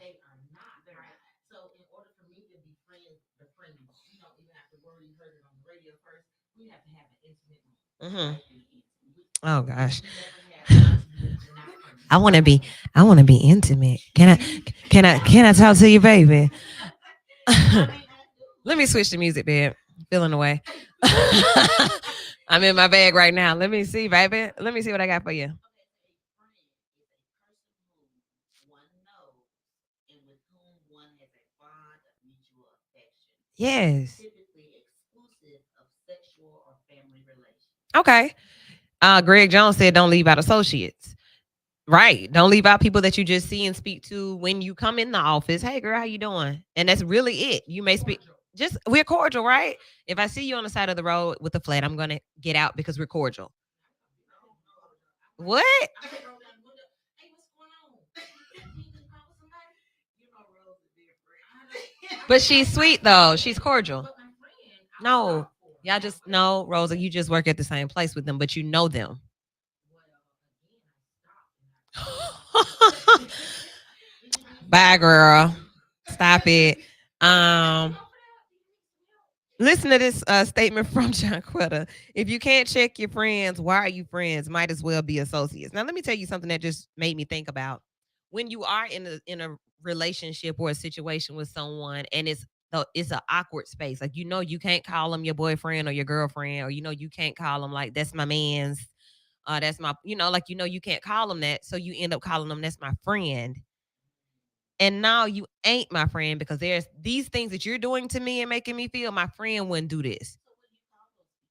They are not. They're right. So in order for me to be friends, the friend, you don't even have to worry you heard it on the radio first. We have to have an intimate moment. Mm-hmm. Oh gosh. I want to be intimate. Can I talk to you, baby? Let me switch the music, babe. Feeling away. I'm in my bag right now. Let me see, baby. Let me see what I got for you. Yes. Okay. Greg Jones said, "Don't leave out associates." Right. Don't leave out people that you just see and speak to when you come in the office. Hey, girl, how you doing? And that's really it. You may speak. Just we're cordial, right? If I see you on the side of the road with a flat, I'm gonna get out because we're cordial. What? I can roll down the window. Hey, what's going on? You just call somebody? You know, Rose is different. But she's sweet though. She's cordial. But my friend, I No, stop for. y'all just no, Rosa. You just work at the same place with them, but you know them. Well, again, I stopped and I Bye, girl. Stop it. Um, Listen to this statement from John Quitter. If you can't check your friends, why are you friends? Might as well be associates. Now, let me tell you something that just made me think about when you are in a relationship or a situation with someone, and it's an awkward space. Like you can't call them your boyfriend or your girlfriend, or you can't call them like that's my man's. That's my like you can't call them that, so you end up calling them that's my friend. And now you ain't my friend because there's these things that you're doing to me and making me feel my friend wouldn't do this.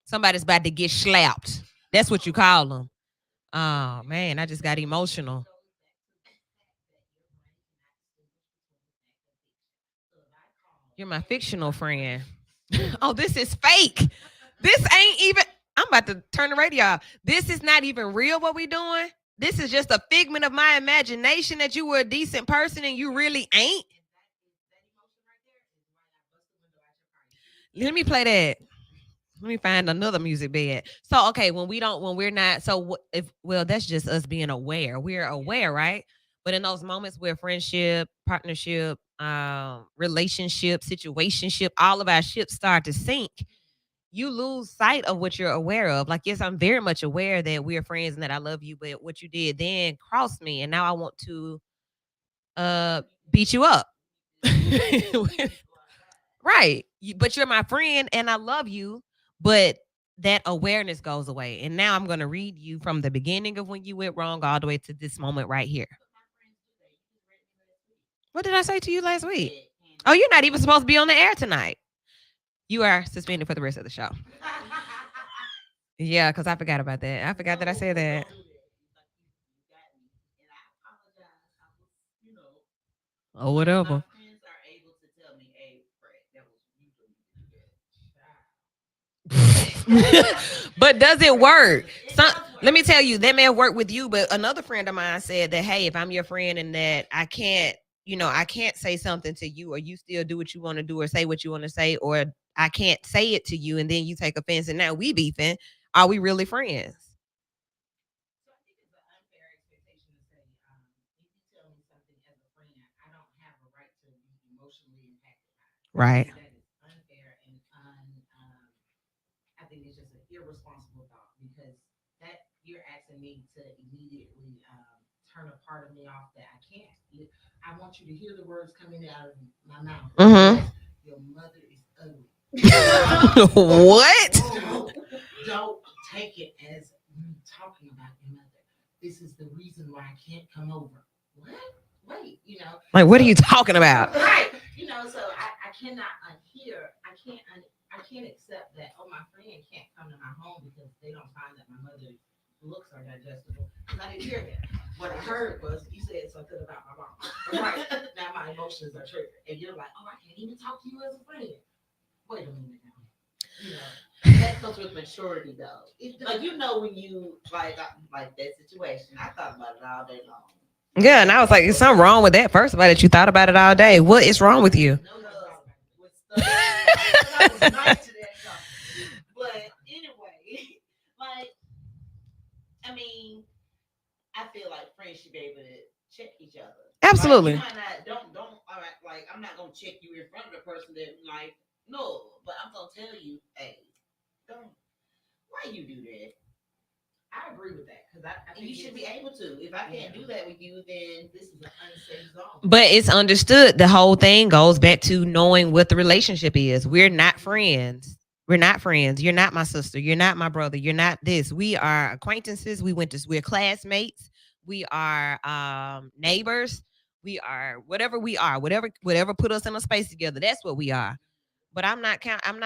Somebody's about to get slapped. That's what you call them. Oh man, I just got emotional. You're my fictional friend. Oh, this is fake. This ain't even. I'm about to turn the radio off. This is not even real. What we doing? This is just a figment of my imagination that you were a decent person and you really ain't. Let me play that. Let me find another music bed. So okay, when we're not, so if well, that's just us being aware. We're aware, right? But in those moments where friendship, partnership, relationship, situationship, all of our ships start to sink, you lose sight of what you're aware of. Like, yes, I'm very much aware that we're friends and that I love you, but what you did then crossed me, and now I want to uh beat you up. Right. But you're my friend and I love you, but that awareness goes away. And now I'm going to read you from the beginning of when you went wrong all the way to this moment right here. What did I say to you last week? Oh, you're not even supposed to be on the air tonight. You are suspended for the rest of the show. Yeah, because I forgot about that. I forgot that I said that. Oh, whatever. But does it work? Let me tell you, that may work with you, but another friend of mine said that, hey, if I'm your friend and that I can't say something to you, or you still do what you want to do or say what you want to say, or I can't say it to you and then you take offense and now we beefing, are we really friends? So I think it's an unfair expectation to say, if you tell me something as a friend, I don't have a right to be emotionally impacted by it. Right. That is unfair and I think it's just an irresponsible thought because that you're asking me to immediately turn a part of me off that I can't. I want you to hear the words coming out of my mouth. Mm-hmm. Your mother is ugly. What? Don't take it as me talking about your mother. This is the reason why I can't come over. What? Wait, Like, what are you talking about? Right. So I cannot unhear. I can't accept that. Oh, my friend can't come to my home because they don't find that my mother's looks are digestible. Because I didn't hear that. What I heard was you said something about my mom. Right. Now my emotions are triggered, and you're like, oh, I can't even talk to you as a friend. Wait a minute now. That comes with maturity, though. Like when you like that situation, I thought about it all day long. Yeah, and I was like, "Is something wrong with that?" First of all, that you thought about it all day. What is wrong with you? With stuff, I was nice to that guy. But anyway, like I mean, I feel like friends should be able to check each other. Absolutely. Like, you might not don't all right. Like I'm not gonna check you in front of the person that like no, but I'm gonna tell you, hey, don't. Why you do that? I agree with that because I think You should be able to. If I can't do that with you, then this is an unsafe zone. But it's understood. The whole thing goes back to knowing what the relationship is. We're not friends. We're not friends. You're not my sister. You're not my brother. You're not this. We are acquaintances. We're classmates. We are neighbors. We are whatever we are. Whatever put us in a space together. That's what we are. But I'm not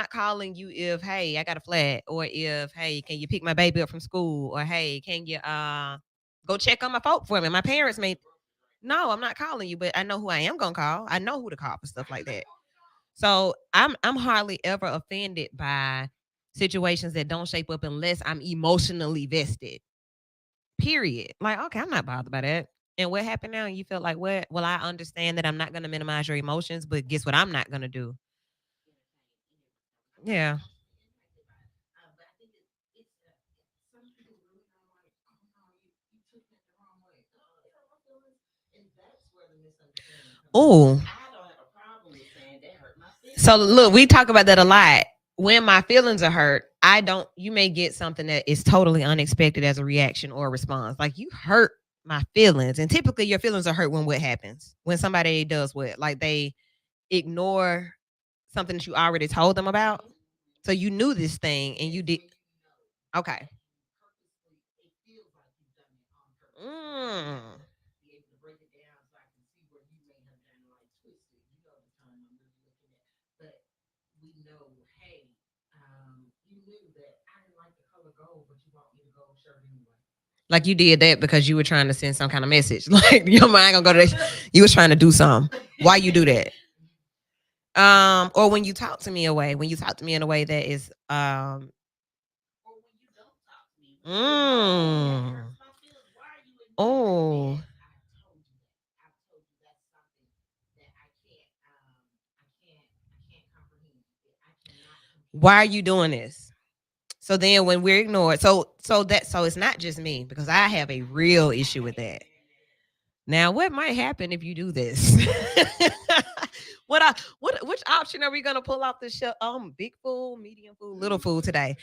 calling you if hey I got a flat, or if hey can you pick my baby up from school, or hey can you go check on my folk for me. My parents may no, I'm not calling you, but I know who I am gonna call. I know who to call for stuff like that. So I'm hardly ever offended by situations that don't shape up unless I'm emotionally vested. Period. Like, okay, I'm not bothered by that. And what happened now? You feel like what? Well, I understand that I'm not gonna minimize your emotions, but guess what I'm not gonna do? Yeah. But I think some people really don't like, oh no, you took that the wrong way. Oh, yeah, my feelings. And that's where the misunderstanding comes in. Oh. I don't have a problem with saying that hurt my So feelings. look, we talk about that a lot. When my feelings are hurt, I don't you may get something that is totally unexpected as a reaction or a response. Like you hurt my feelings. And typically your feelings are hurt when what happens? When somebody does what? Like they ignore something that you already told them about. So you knew this thing and you did okay. Purposely, it feels like you've done it on purpose. Mm. Be able to break it down so I can see where you may have done like twisted. You know the term I'm really looking at. But we know, hey, you knew that I didn't like the color gold, but you bought me the gold shirt anyway. Like you did that because you were trying to send some kind of message. Like your mind gonna go to that. You was trying to do something. Why you do that? Or when you talk to me away, when you talk to me in a way that is Or when you don't talk to me, when you're that mm, hurts my feelings. Why are you ignoring oh, me? I told you that. I told you that's something that I can't comprehend. I cannot compute. why are you doing this? So then when we're ignored, so it's not just me because I have a real issue with that. Now, what might happen if you do this? Which option are we gonna pull off the show? Big food, medium food, little food today?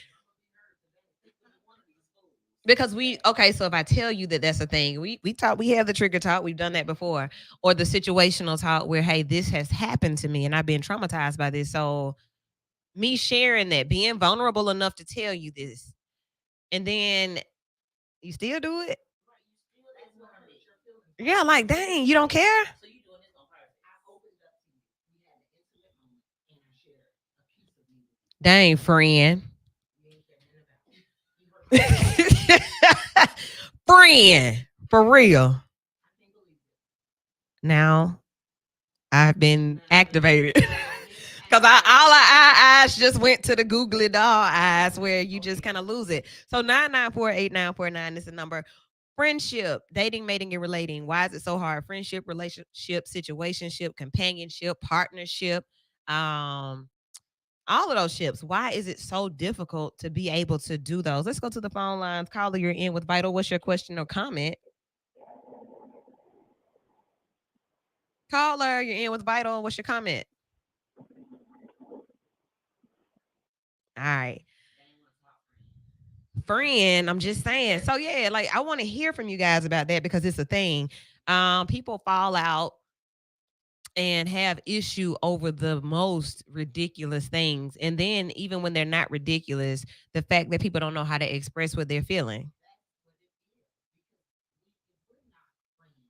Because we okay, so if I tell you that that's a thing, we talk, we have the trigger talk, we've done that before, or the situational talk where hey, this has happened to me and I've been traumatized by this. So me sharing that, being vulnerable enough to tell you this, and then you still do it. Right, you still ignoring me. Yeah, like dang, you don't care. So you doing this on purpose. I opened up to you. We had an intimate moment, and I shared a piece of me with you. Dang, friend. You ain't care nothing about it. You hurt my feelings. Friend, for real. I can't believe it. Now I've been activated. Cause I all our eyes just went to the googly doll eyes where you just kind of lose it. So 9948949 is the number. Friendship, dating, mating, and relating. Why is it so hard? Friendship, relationship, situationship, companionship, partnership, um, all of those ships. Why is it so difficult to be able to do those? Let's go to the phone lines. Caller, you're in with Vital. What's your question or comment? Caller, you're in with Vital. What's your comment? All right. Friend, I'm just saying. So yeah, like I want to hear from you guys about that because it's a thing. People fall out and have issue over the most ridiculous things. And then even when they're not ridiculous, the fact that people don't know how to express what they're feeling. that's what it is. Because we're not friends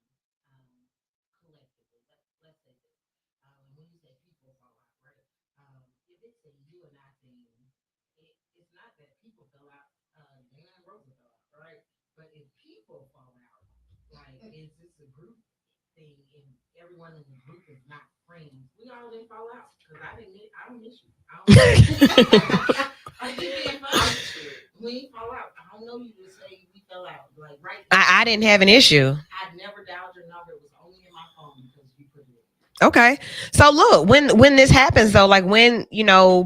collectively. Let's say this. When you say people fall out, right? If it's a you and I thing, it's not that people fell out. Dan and Rosa fell out, right? But if people fall out, like is this a group thing and everyone in the group is not friends? We all didn't fall out because I don't miss you. I don't miss you. I keep being funny. We fall out. I don't know you to say we fell out. Like right now, I didn't have an issue. I never dialed your number. It was only in my phone because you put it in. Okay. So look, when this happens though, like when,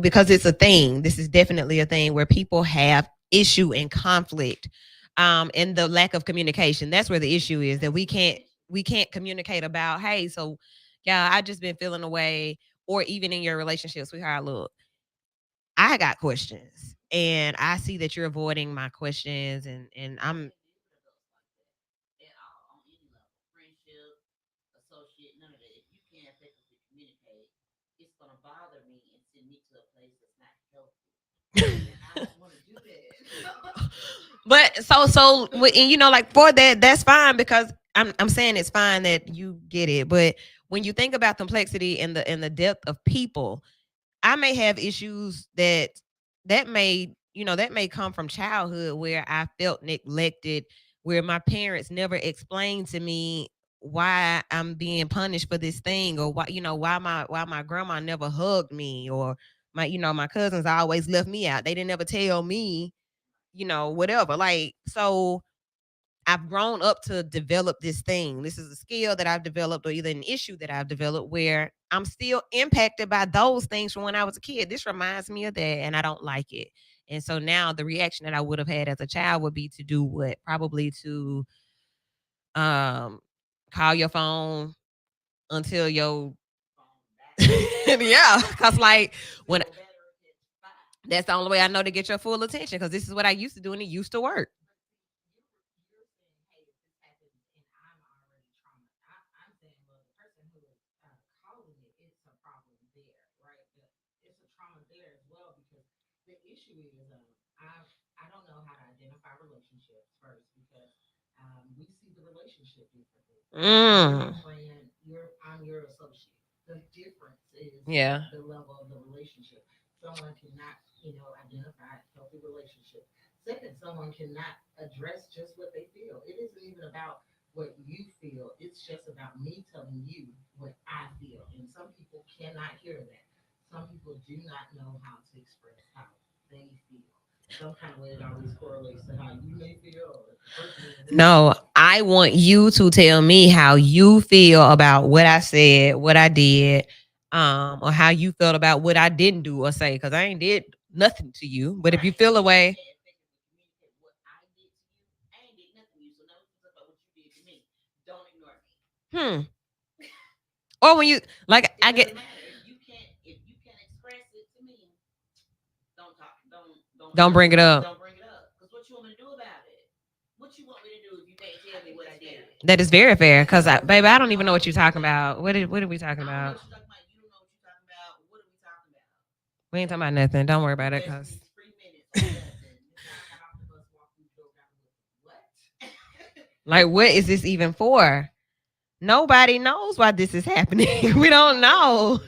because it's a thing, this is definitely a thing where people have issue and conflict and the lack of communication. That's where the issue is that we can't communicate about, hey, so yeah, I just been feeling away or even in your relationship, sweetheart, look, I got questions and I see that you're avoiding my questions and I I'm can't deal with adults like that at all on any level. Friendship, associate, none of that. If you can't effectively communicate, it's gonna bother me and send me to a place that's not healthy. And I don't want to do that. but and like for that, that's fine because I'm saying it's fine that you get it. But when you think about complexity and the depth of people, I may have issues that may come from childhood where I felt neglected, where my parents never explained to me why I'm being punished for this thing, or why, why my grandma never hugged me, or my cousins always left me out. They didn't ever tell me, whatever. Like, so I've grown up to develop this thing. This is a skill that I've developed, or either an issue that I've developed, where I'm still impacted by those things from when I was a kid. This reminds me of that, and I don't like it. And so now the reaction that I would have had as a child would be to do what? Probably to um call your phone until your yeah, cause like when that's the only way I know to get your full attention. Cause this is what I used to do, and it used to work. You're saying, hey, if this happens and I'm already traumatized, I'm saying, well, the person who is calling it, it's a problem there, right? But it's a trauma there as well because the issue is, I don't know how to identify relationships first because we see the relationship differently. You're my Mm. friend, I'm your associate. The difference is Yeah. the level of the relationship. Someone cannot, identify healthy relationships. Second, someone cannot address just what they feel. It isn't even about what you feel. It's just about me telling you what I feel. And some people cannot hear that. Some people do not know how to express how they feel. Some kind of way it always correlates to how you may feel or the person in the room. No, I want you to tell me how you feel about what I said, what I did, or how you felt about what I didn't do or say, because I ain't did nothing to you. But if you Right. feel And you away, can't effectively communicate what I did to you. I ain't did nothing to you. So now let's talk about what you did to me. Don't ignore me. hmm. Or when you like, It I get doesn't matter. If you can't express it to me, don't talk. Don't don't bring it up. don't bring it up. Because what you want me to do about it? What you want me to do if you can't tell me what I did? That is very fair, because baby, I don't even know what you're talking about. What are we talking I don't know about? what you're talking about. You don't know what you're talking about. What are we talking about? We ain't talking about nothing. Don't worry about You it, asking cause me 3 minutes on nothing. I got off the bus, walked through the door, got with what? like, what is this even for? Nobody knows why this is happening. We don't know.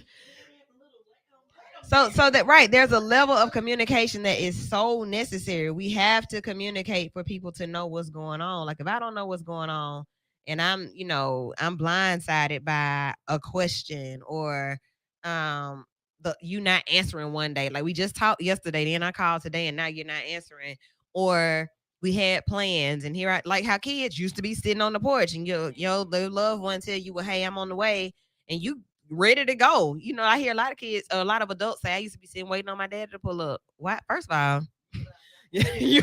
So that right, there's a level of communication that is so necessary. We have to communicate for people to know what's going on. Like, if I don't know what's going on, and I'm blindsided by a question, or you not answering one day. Like, we just talked yesterday, then I called today, and now you're not answering. Or we had plans, and here I like how kids used to be sitting on the porch, and their loved one tell you, well, hey, I'm on the way, and you ready to go. I hear a lot of kids, a lot of adults say, I used to be sitting waiting on my dad to pull up. What? First of all, you,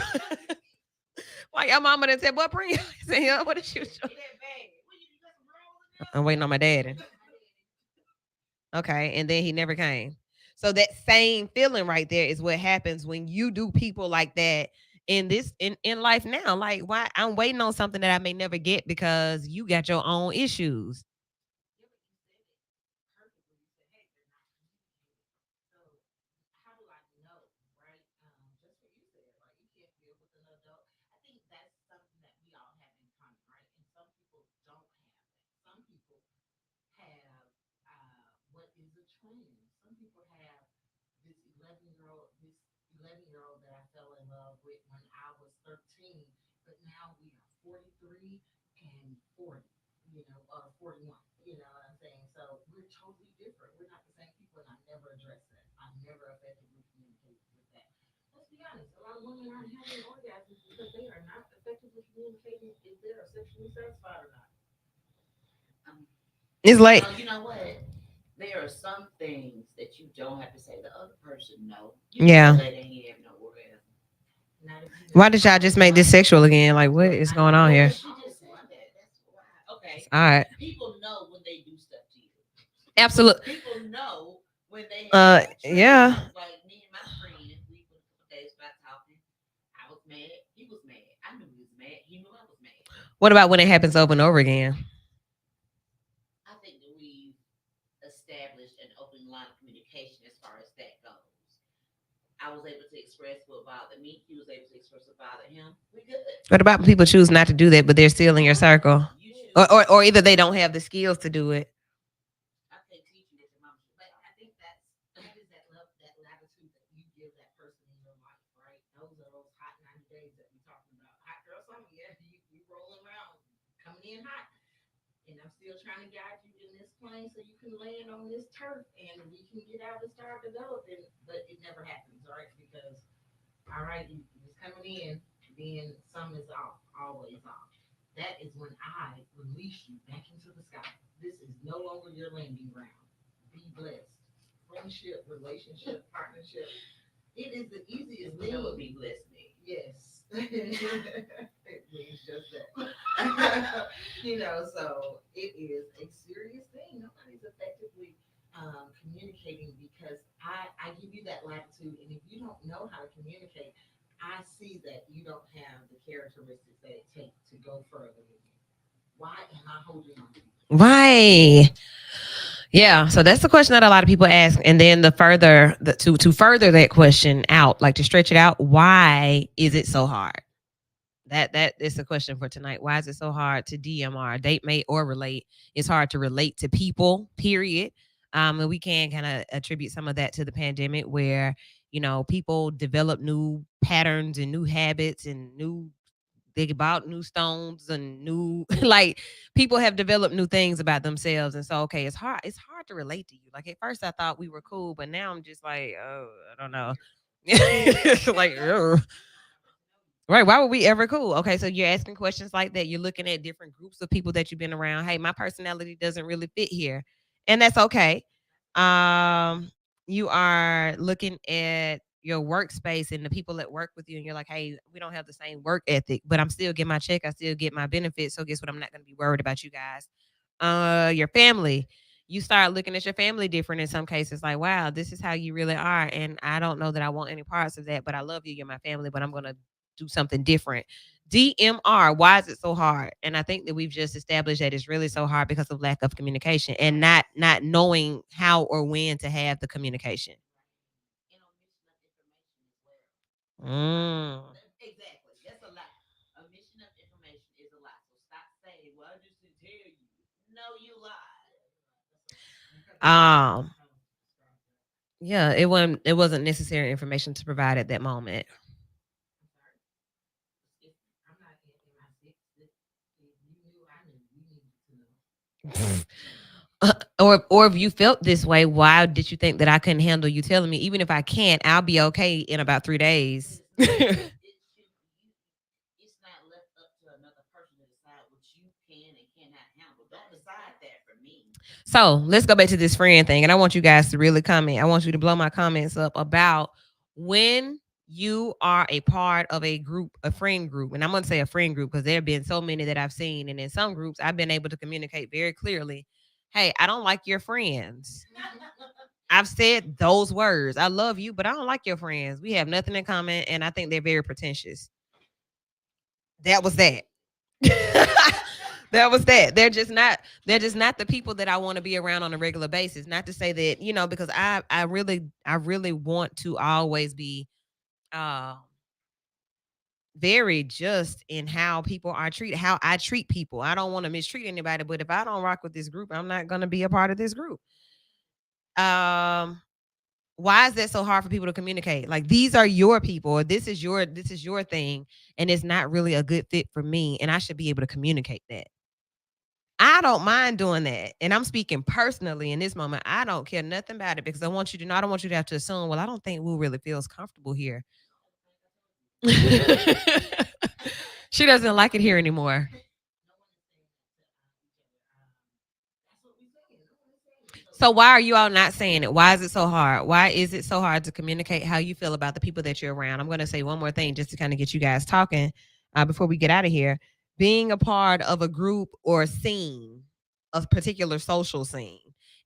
why your mama didn't say, "Boy, bring your ass in here." What is you doing? I'm waiting on my dad. Okay, and then he never came. So that same feeling right there is what happens when you do people like that in life now. Like, why I'm waiting on something that I may never get because you got your own issues. Yeah, but you said it perfectly. You said, hey, they're not communicating. So how do I know, right? Just what you said, like you can't deal with an adult. I think that's something that we all have in common, right? And some people don't have that. Some people have what is a trend. Some people have this 11-year old that I fell in love with when I was 13, but now we are 43 and 40, 41. You know what I'm saying? So we're totally different. We're not the same people, and I never addressed that. I never effectively communicated with that. Let's be honest. A lot of women aren't having orgasms because they are not effectively communicating if they are sexually satisfied or not. Um, It's like, you know what? There are some things that you don't have to say the other person no. You yeah. know that they ain't have no orgasm. Not if you Why got did y'all just make this problems. sexual again? Like, what is going on here? She just said that. That's why. Okay. All right. People know when they do stuff to you. Absolutely. People know when they have Yeah. like me and my friend, we put a couple days without talking. I was mad. He was mad. I knew he was mad. He knew I was mad. What about when it happens over and over again? I think that we've established an open line of communication as far as that goes. I was able to express what bothered me. He was able to express what bothered him. We good. What about when people choose not to do that, but they're still in your circle? You choose. Or either they don't have the skills to do it. I can't teach you what your mom should. But I think that is that love, that latitude that you give that person in your life, right? Those are those hot 90 days that we're talking about. Hot girl summer, yeah, you rolling around, coming in hot. and I'm still trying to guide you in this plane so you can land on this turf and we can get out and start developing. But it never happens, right? Because all right, it's coming in, then some is off, always off. That is when I release you back into the sky. This is no longer your landing ground. Be blessed. Friendship, relationship, partnership. It is the easiest That would thing. be blessed me. Yes. It means just that. So it is a serious thing. Nobody's effectively communicating because I give you that latitude. And if you don't know how to communicate, I see that you don't have the characteristics that it takes to go further with you. Why am I holding on to you? Why? Yeah, so that's the question that a lot of people ask, and then to further that question out, like to stretch it out, why is it so hard? That is the question for tonight. Why is it so hard to DMR, date mate or relate? It's hard to relate to people, period. And we can kind of attribute some of that to the pandemic, where people develop new patterns and new habits and new they bought new stones and new like people have developed new things about themselves, and so okay, it's hard to relate to you. Like at first I thought we were cool, but now I'm just like, oh, I don't know. Like, ugh. Right. Why were we ever cool? Okay, so you're asking questions like that. You're looking at different groups of people that you've been around. Hey, my personality doesn't really fit here. And that's okay. Um, you are looking at your workspace and the people that work with you, and you're like, hey, we don't have the same work ethic, but I'm still getting my check, I still get my benefits. So guess what? I'm not gonna be worried about you guys. Your family. You start looking at your family different in some cases, like, wow, this is how you really are. And I don't know that I want any parts of that, but I love you, you're my family, but I'm gonna do something different. DMR, why is it so hard? And I think that we've just established that it's really so hard because of lack of communication and not knowing how or when to have the communication. And omission of information as well. Mm. Exactly. That's a lie. Omission of information is a lie. So stop saying, well, I just didn't tell you. No, you lied. Um, yeah, it wasn't necessary information to provide at that moment. I'm sorry. I'm not in my sixth. If you knew, I knew. We needed to know. Or if you felt this way, why did you think that I couldn't handle you telling me? Even if I can't, I'll be okay in about 3 days. But it's not. It should. You. It's not left up to another person to decide what you can and cannot handle. Don't decide that for me. So let's go back to this friend thing. And I want you guys to really comment. I want you to blow my comments up about when you are a part of a group, a friend group. And I'm going to say a friend group because there have been so many that I've seen. And in some groups, I've been able to communicate very clearly. Hey, I don't like your friends. I've said those words. I love you, but I don't like your friends. We have nothing in common. And I think they're very pretentious. That was that. That was that. They're just not the people that I want to be around on a regular basis. Not to say that, because I really want to always be uh very just in how people are treated, how I treat people. I don't want to mistreat anybody, but if I don't rock with this group, I'm not gonna be a part of this group. Um why is that so hard for people to communicate? Like these are your people, or this is your thing, and it's not really a good fit for me, and I should be able to communicate that. I don't mind doing that. And I'm speaking personally in this moment. I don't care nothing about it because I want you to know, I don't want you to have to assume, well, I don't think Will really feels comfortable here. She doesn't like it here anymore. No one is saying that to each other. That's what we saying. No one is saying it. So So why are you all not saying it? Why is it so hard? Why is it so hard to communicate how you feel about the people that you're around? I'm going to say one more thing just to kind of get you guys talking before we get out of here. Being a part of a group or a scene, a particular social scene,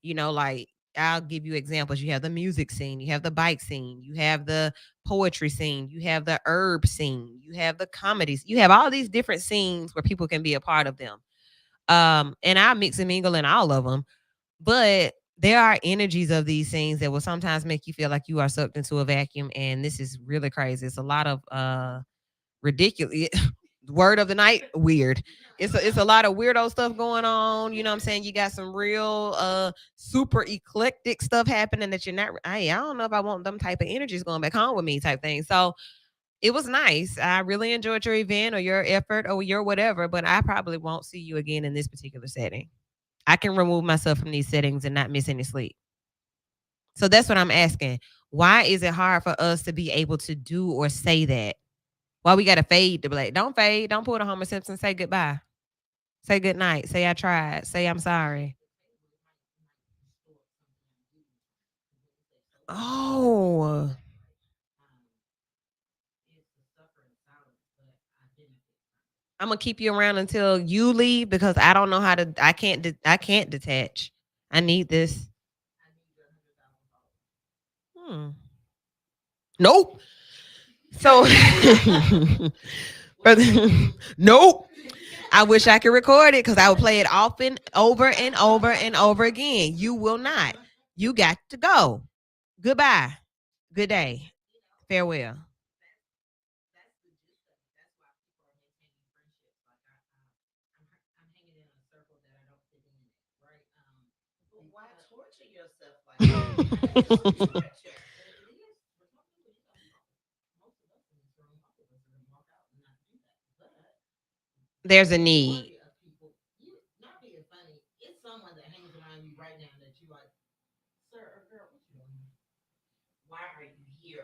like I'll give you examples. You have the music scene, you have the bike scene, you have the poetry scene, you have the herb scene, you have the comedies, you have all these different scenes where people can be a part of them. And I mix and mingle in all of them, but there are energies of these things that will sometimes make you feel like you are sucked into a vacuum. And this is really crazy. It's a lot of ridiculous word of the night, weird. It's a lot of weirdo stuff going on. You know what I'm saying? You got some real super eclectic stuff happening that you're not, hey, I don't know if I want them type of energies going back home with me type thing. So It was nice. I really enjoyed your event or your effort or your whatever, but I probably won't see you again in this particular setting. I can remove myself from these settings and not miss any sleep. So that's what I'm asking. Why is it hard for us to be able to do or say that? Why we got to fade to black? Don't fade. Don't pull the Homer Simpson. Say goodbye. Say good night. Say I tried. Say I'm sorry. Oh. I'm gonna keep you around until you leave because I don't know how to. I can't detach. I need this. Hmm. Nope. So, nope. I wish I could record it because I would play it often, over and over and over again. You will not. You got to go. Goodbye. Good day. Farewell. Why torture yourself like that? There's a need. Not being funny, it's someone that hangs around you right now that you like, sir or girl, what you doing? Why are you here?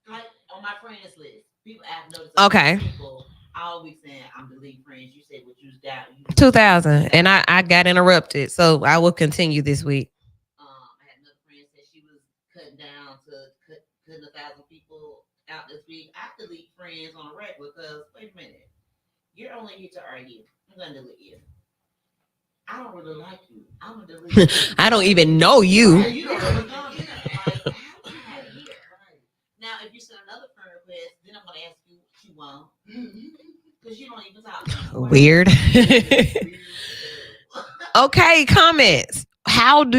Like on my friends list, people I've noticed. Okay. People always saying I'm deleting friends. You said what you got. 2000. And I got interrupted. So I will continue this week. I had another friend said she was cutting down to cutting 1,000 people out this week. I delete friends on a regular because wait a minute, you're only here to argue. I'm gonna delete you. I don't really like you. I'm gonna delete you. I don't even know you. Right, you don't really know me. Like, how did you get here? Right. Now, if you send another friend request, then I'm gonna ask you what you want because you don't even talk. Weird. Okay, comments. How do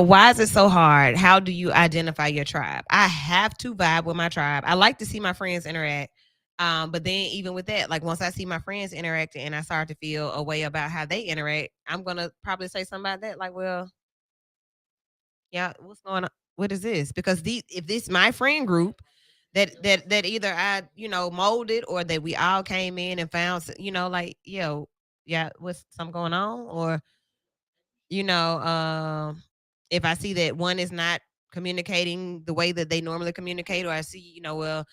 why is it so hard? How do you identify your tribe? I have to vibe with my tribe. I like to see my friends interact. But then even with that, like once I see my friends interacting and I start to feel a way about how they interact, I'm gonna probably say something about that. Like, well, yeah, what's going on? What is this? Because if this my friend group that either I molded or that we all came in and found like yeah, what's something going on or you know, if I see that one is not communicating the way that they normally communicate, or I see, well,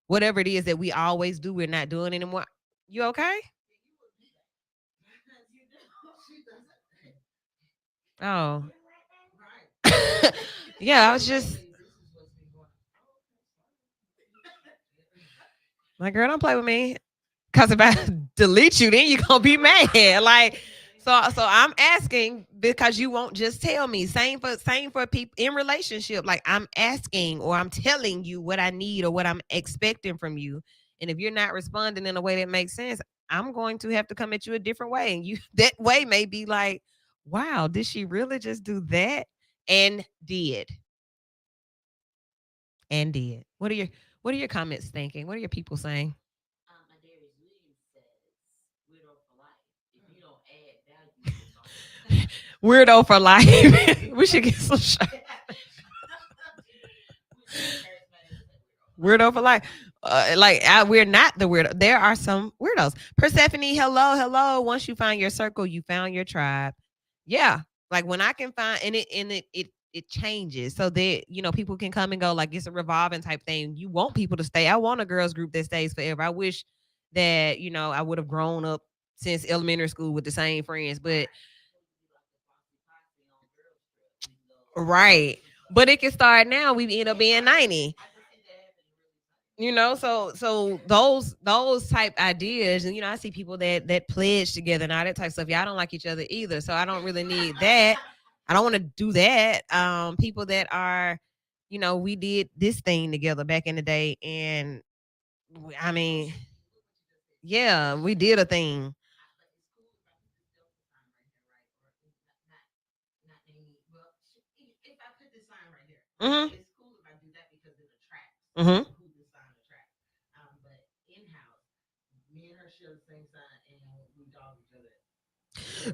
whatever it is that we always do, we're not doing anymore. You okay? Oh. Yeah, I was just like, girl, don't play with me. Cause if I delete you, then you're gonna be mad. Like, so I'm asking because you won't just tell me. Same for people in relationship. Like I'm asking or I'm telling you what I need or what I'm expecting from you. And if you're not responding in a way that makes sense, I'm going to have to come at you a different way. And you that way may be like, wow, did she really just do that? And did. And did. What are your comments thinking? What are your people saying? My Darius Williams says, "Widow for life. If you don't add value, Weirdo for life. We should get some shots. Weirdo for life. We're not the weirdo. There are some weirdos. Persephone, hello, hello. Once you find your circle, you found your tribe. Yeah, like when I can find and it changes so that people can come and go. Like it's a revolving type thing. You want people to stay. I want a girls group that stays forever. I wish that I would have grown up since elementary school with the same friends, but right. But it can start now. We end up being 90. So those type ideas, and I see people that pledge together and all that type of stuff. Y'all don't like each other either, so I don't really need that. I don't want to do that. People that are, we did this thing together back in the day, and I mean, yeah, we did a thing. Mm-hmm. it's cool if I do that because it attracts Mm-hmm. who the sign attracts. But in house, me and her share the same sign, and we dog each other.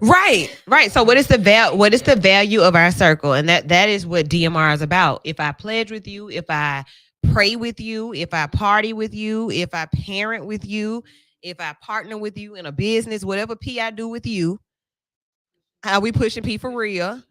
Right. So what is the value of our circle? And that is what DMR is about. If I pledge with you, if I pray with you, if I party with you, if I parent with you, if I partner with you in a business, whatever P I do with you, how we pushing P for real.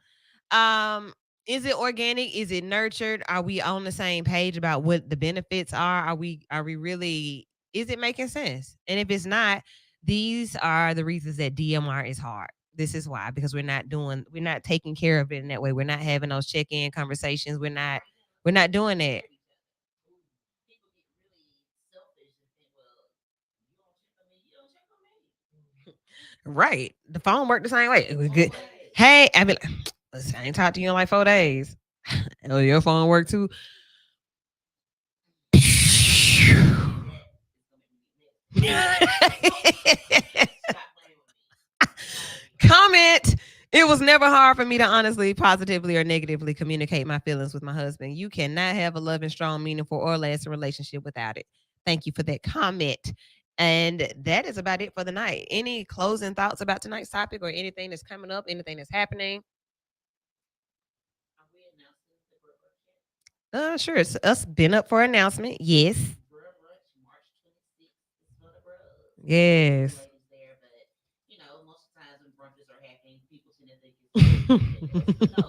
Um, is it organic? Is it nurtured? Are we on the same page about what the benefits are? Are we really, is it making sense? And if it's not, these are the reasons that DMR is hard. This is why, because we're not taking care of it in that way. We're not having those check-in conversations. We're not doing that. People get really selfish and think, well, you don't check on me, you don't check on me. Right. The phone worked the same way. It was good. Hey, I mean, listen, I ain't talked to you in like 4 days. Oh, your phone worked too. Comment. It was never hard for me to honestly, positively, or negatively communicate my feelings with my husband. You cannot have a loving, strong, meaningful, or lasting relationship without it. Thank you for that comment. And that is about it for the night. Any closing thoughts about tonight's topic or anything that's coming up, anything that's happening? Are we announcing the Bruh Brunch yet? Sure. It's us been up for announcement. Yes. Bruh Brunch, March 26th is for the bros. Yes. Ladies there, but you know, most of the times when brunches are happening, people tend to think it's no, this is for the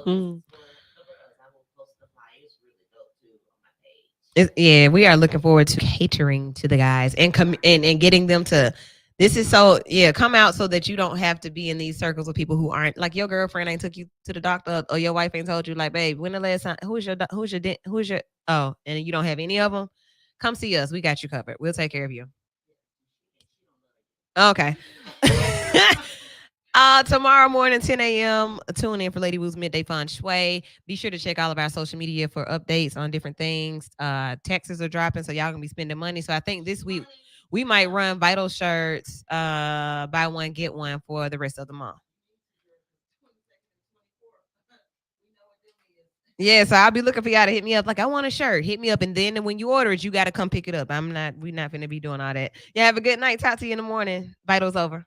bros. I will post the flyer. It's really dope too on my page. Yeah, we are looking forward to catering to the guys and and getting them to. This is so yeah. Come out so that you don't have to be in these circles with people who aren't like your girlfriend ain't took you to the doctor or your wife ain't told you like, babe, when the last time who's your oh, and you don't have any of them. Come see us. We got you covered. We'll take care of you. Okay. Tomorrow morning, 10 a.m. Tune in for Lady Woo's Midday Fun Shui. Be sure to check all of our social media for updates on different things. Taxes are dropping, so y'all gonna be spending money. So I think this week we might run Vital shirts, buy one get one for the rest of the month. Yeah, so I'll be looking for y'all to hit me up. Like, I want a shirt. Hit me up. And then when you order it, you got to come pick it up. We're not going to be doing all that. Yeah, have a good night. Talk to you in the morning. Vital's over.